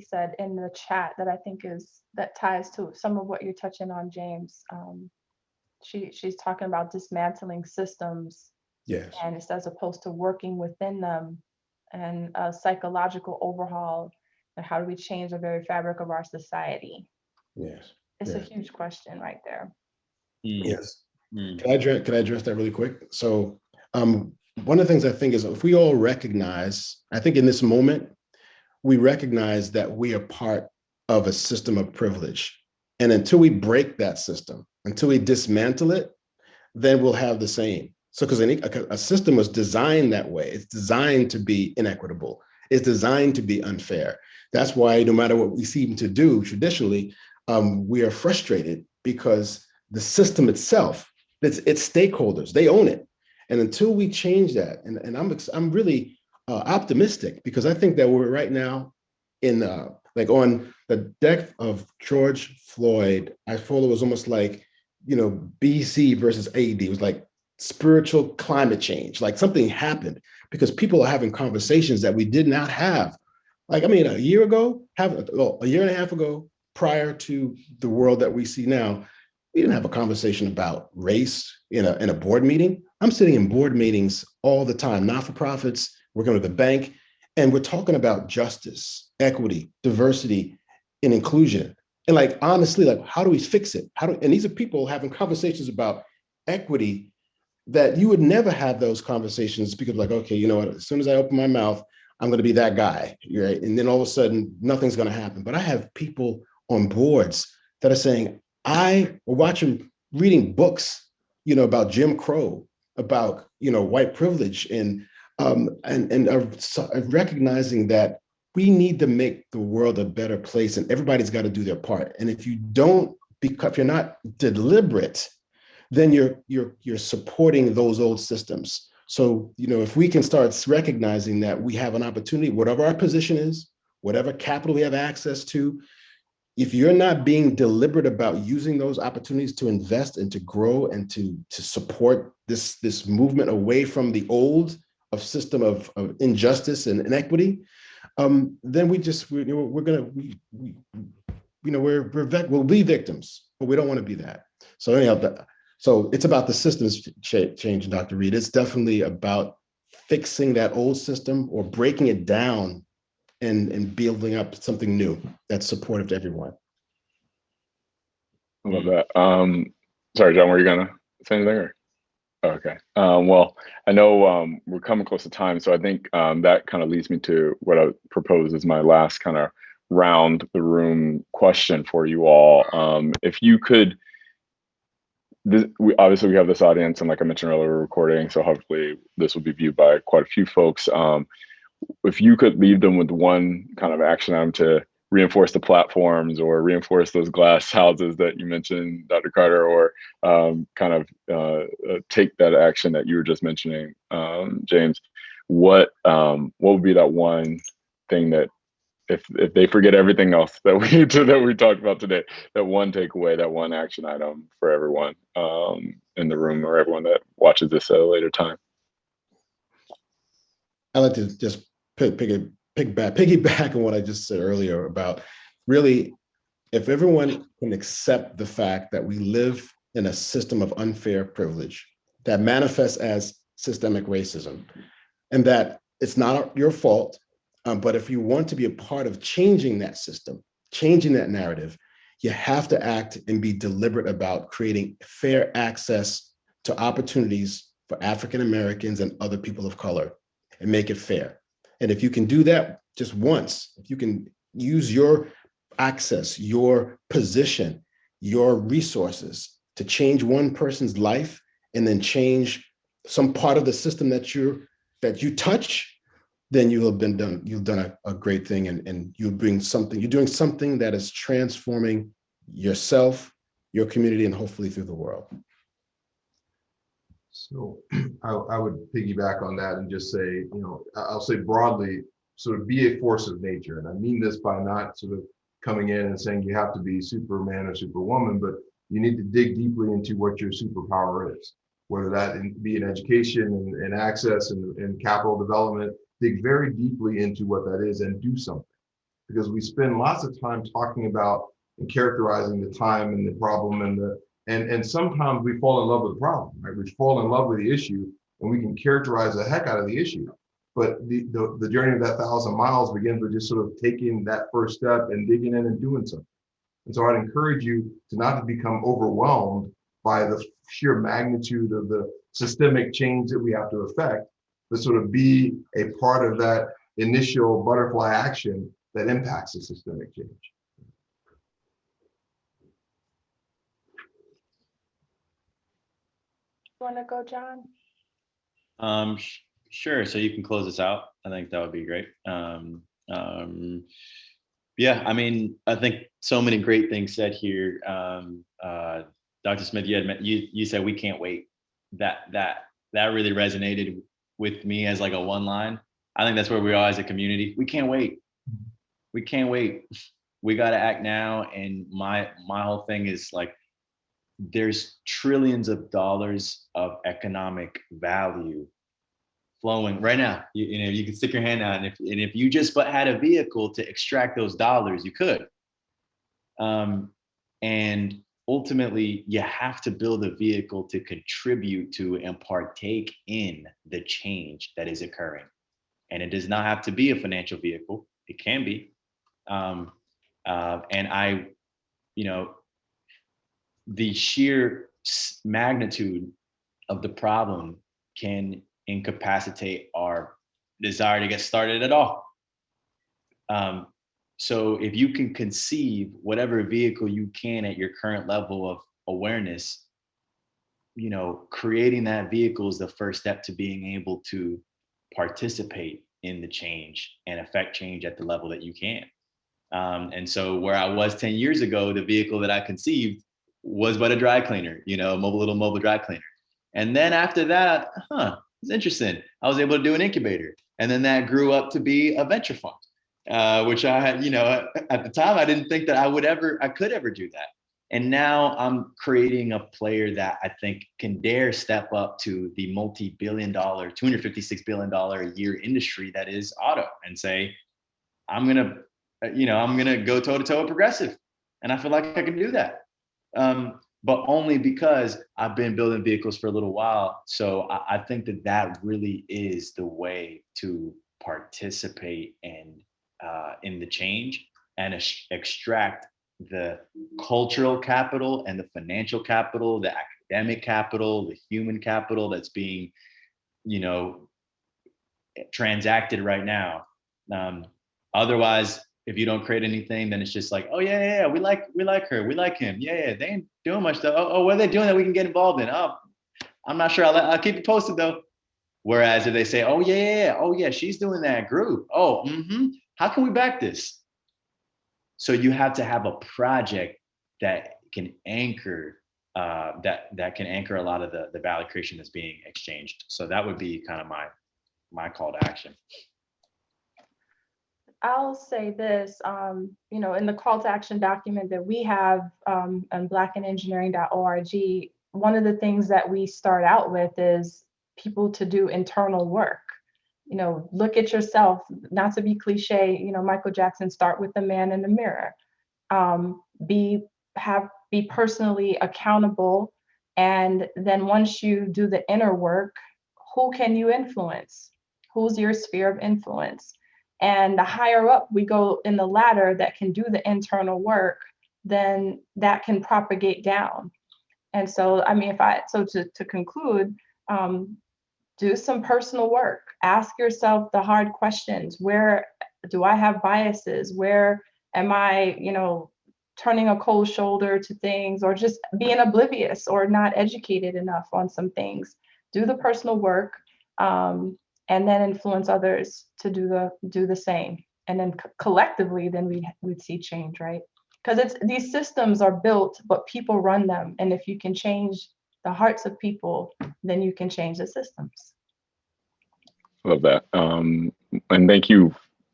said in the chat that I think that ties to some of what you're touching on, James. She's talking about dismantling systems, Yes. and it's as opposed to working within them, and a psychological overhaul, and how do we change the very fabric of our society? Yes. It's a Yes. huge question right there. Yes. Can I address that really quick? So one of the things I think is if we all recognize, I think in this moment, we recognize that we are part of a system of privilege. And until we break that system, until we dismantle it, then we'll have the same. So because a system was designed that way, it's designed to be inequitable. It's designed to be unfair. That's why no matter what we seem to do traditionally, we are frustrated because the system itself, its stakeholders, they own it. And until we change that, and I'm really optimistic because I think that we're right now in like on the death of George Floyd. I feel it was almost like, BC versus AD. It was like spiritual climate change. Like something happened because people are having conversations that we did not have. Like, I mean, a year and a half ago, prior to the world that we see now, we didn't have a conversation about race in a board meeting. I'm sitting in board meetings all the time, not-for-profits, working with the bank, and we're talking about justice, equity, diversity, and inclusion. And like, honestly, like, how do we fix it? And these are people having conversations about equity that you would never have those conversations because like, okay, you know what, as soon as I open my mouth, I'm going to be that guy, right? And then all of a sudden, nothing's going to happen. But I have people on boards that are saying, I watch them reading books, about Jim Crow, about, white privilege, and recognizing that we need to make the world a better place, and everybody's got to do their part. And if if you're not deliberate, then you're supporting those old systems. So, if we can start recognizing that we have an opportunity, whatever our position is, whatever capital we have access to, if you're not being deliberate about using those opportunities to invest and to grow and to support this movement away from the old system of injustice and inequity, then we'll be victims, but we don't want to be that. So anyhow, so it's about the systems change, Dr. Reed. It's definitely about fixing that old system or breaking it down and building up something new that's supportive to everyone. I love that. Sorry, John, were you gonna say anything? Or? Okay. Well, I know we're coming close to time, so I think that kind of leads me to what I propose as my last kind of round the room question for you all. If you could, obviously we have this audience, and like I mentioned earlier, we're recording, so hopefully this will be viewed by quite a few folks. If you could leave them with one kind of action item to reinforce the platforms or reinforce those glass houses that you mentioned, Dr. Carter, or take that action that you were just mentioning, James, what would be that one thing that if they forget everything else that we talked about today, that one takeaway, that one action item for everyone in the room or everyone that watches this at a later time? I like to just piggyback on what I just said earlier about really, if everyone can accept the fact that we live in a system of unfair privilege that manifests as systemic racism, and that it's not your fault, but if you want to be a part of changing that system, changing that narrative, you have to act and be deliberate about creating fair access to opportunities for African Americans and other people of color, and make it fair. And if you can do that just once, if you can use your access, your position, your resources to change one person's life and then change some part of the system that you touch, then you've done a great thing, and you're doing something that is transforming yourself, your community, and hopefully through the world. So I would piggyback on that and just say, I'll say broadly, sort of be a force of nature. And I mean this by not sort of coming in and saying you have to be Superman or Superwoman, but you need to dig deeply into what your superpower is. whether that be in education and access and capital development. Dig very deeply into what that is and do something. Because we spend lots of time talking about and characterizing the time and the problem and sometimes we fall in love with the problem, right? We fall in love with the issue and we can characterize the heck out of the issue. But the journey of that 1,000 miles begins with just sort of taking that first step and digging in and doing something. And so I'd encourage you to not to become overwhelmed by the sheer magnitude of the systemic change that we have to affect, but sort of be a part of that initial butterfly action that impacts the systemic change. Want to go, John? Sure. So you can close this out. I think that would be great. Yeah, I mean, I think so many great things said here. Dr. Smith, you said we can't wait. That really resonated with me as like a one line. I think that's where we are as a community. We can't wait. We can't wait. We got to act now. And my whole thing is like, there's trillions of dollars of economic value flowing right now. You know, you can stick your hand out, and if you just had a vehicle to extract those dollars, you could. And ultimately, you have to build a vehicle to contribute to and partake in the change that is occurring. And it does not have to be a financial vehicle. It can be. And I, you know, the sheer magnitude of the problem can incapacitate our desire to get started at all. So if you can conceive whatever vehicle you can at your current level of awareness, you know, creating that vehicle is the first step to being able to participate in the change and affect change at the level that you can. And so where I was 10 years ago, the vehicle that I conceived was but a dry cleaner, you know, little mobile dry cleaner. And then after that, it's interesting. I was able to do an incubator. And then that grew up to be a venture fund, which I had, you know, at the time, I didn't think that I could ever do that. And now I'm creating a player that I think can dare step up to the multi-billion-dollar, $256 billion a year industry that is auto and say, I'm going to go toe-to-toe with progressive. And I feel like I can do that. But only because I've been building vehicles for a little while. So I think that really is the way to participate in the change and extract the cultural capital and the financial capital, the academic capital, the human capital that's being, you know, transacted right now. Otherwise, if you don't create anything, then it's just like, oh yeah, we like her, we like him. Yeah, they ain't doing much though. Oh, what are they doing that we can get involved in? Oh, I'm not sure. I'll keep you posted though. Whereas if they say, oh yeah, she's doing that group. Oh, how can we back this? So you have to have a project that can anchor that can anchor a lot of the value creation that's being exchanged. So that would be kind of my call to action. I'll say this, you know, in the call to action document that we have on blackenengineering.org, one of the things that we start out with is people to do internal work. You know, look at yourself, not to be cliche, you know, Michael Jackson, start with the man in the mirror. Be personally accountable. And then once you do the inner work, who can you influence? Who's your sphere of influence? And the higher up we go in the ladder that can do the internal work, then that can propagate down. And so, I mean, to conclude, do some personal work. Ask yourself the hard questions. Where do I have biases? Where am I, you know, turning a cold shoulder to things, or just being oblivious or not educated enough on some things? Do the personal work. And then influence others to do the same, and then collectively, then we'd see change, right? Because these systems are built, but people run them, and if you can change the hearts of people, then you can change the systems. Love that, and thank you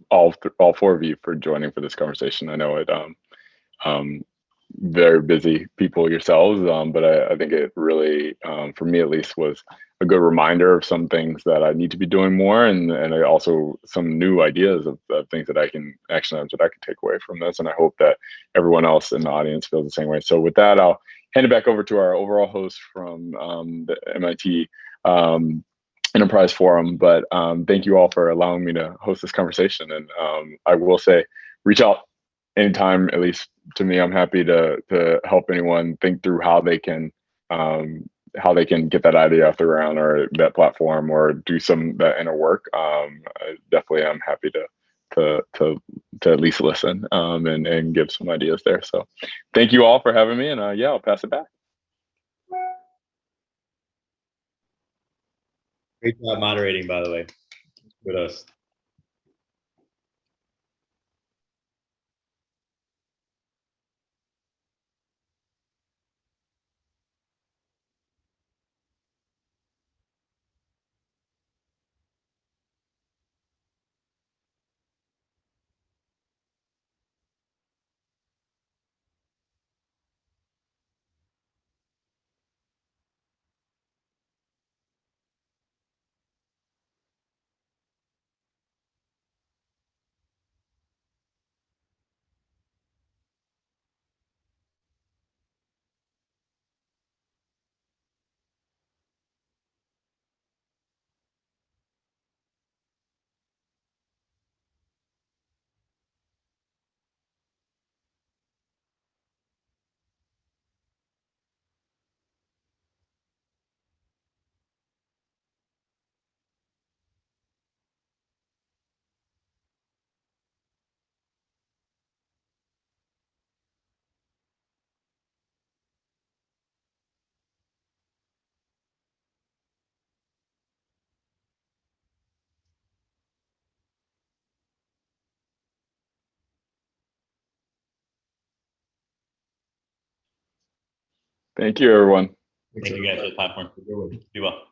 all four of you for joining for this conversation. I know it very busy people yourselves, but I think it really, for me at least, was a good reminder of some things that I need to be doing more, and also some new ideas of things that I can action items that I can take away from this. And I hope that everyone else in the audience feels the same way. So with that, I'll hand it back over to our overall host from the MIT Enterprise Forum. But thank you all for allowing me to host this conversation. And I will say, reach out anytime. At least to me, I'm happy to help anyone think through how they can get that idea off the ground, or that platform, or do some that inner work. I definitely am happy to at least listen and give some ideas there. So thank you all for having me, and yeah, I'll pass it back. Great job moderating, by the way. Kudos. Thank you, everyone. Thank you guys for the platform. Be well.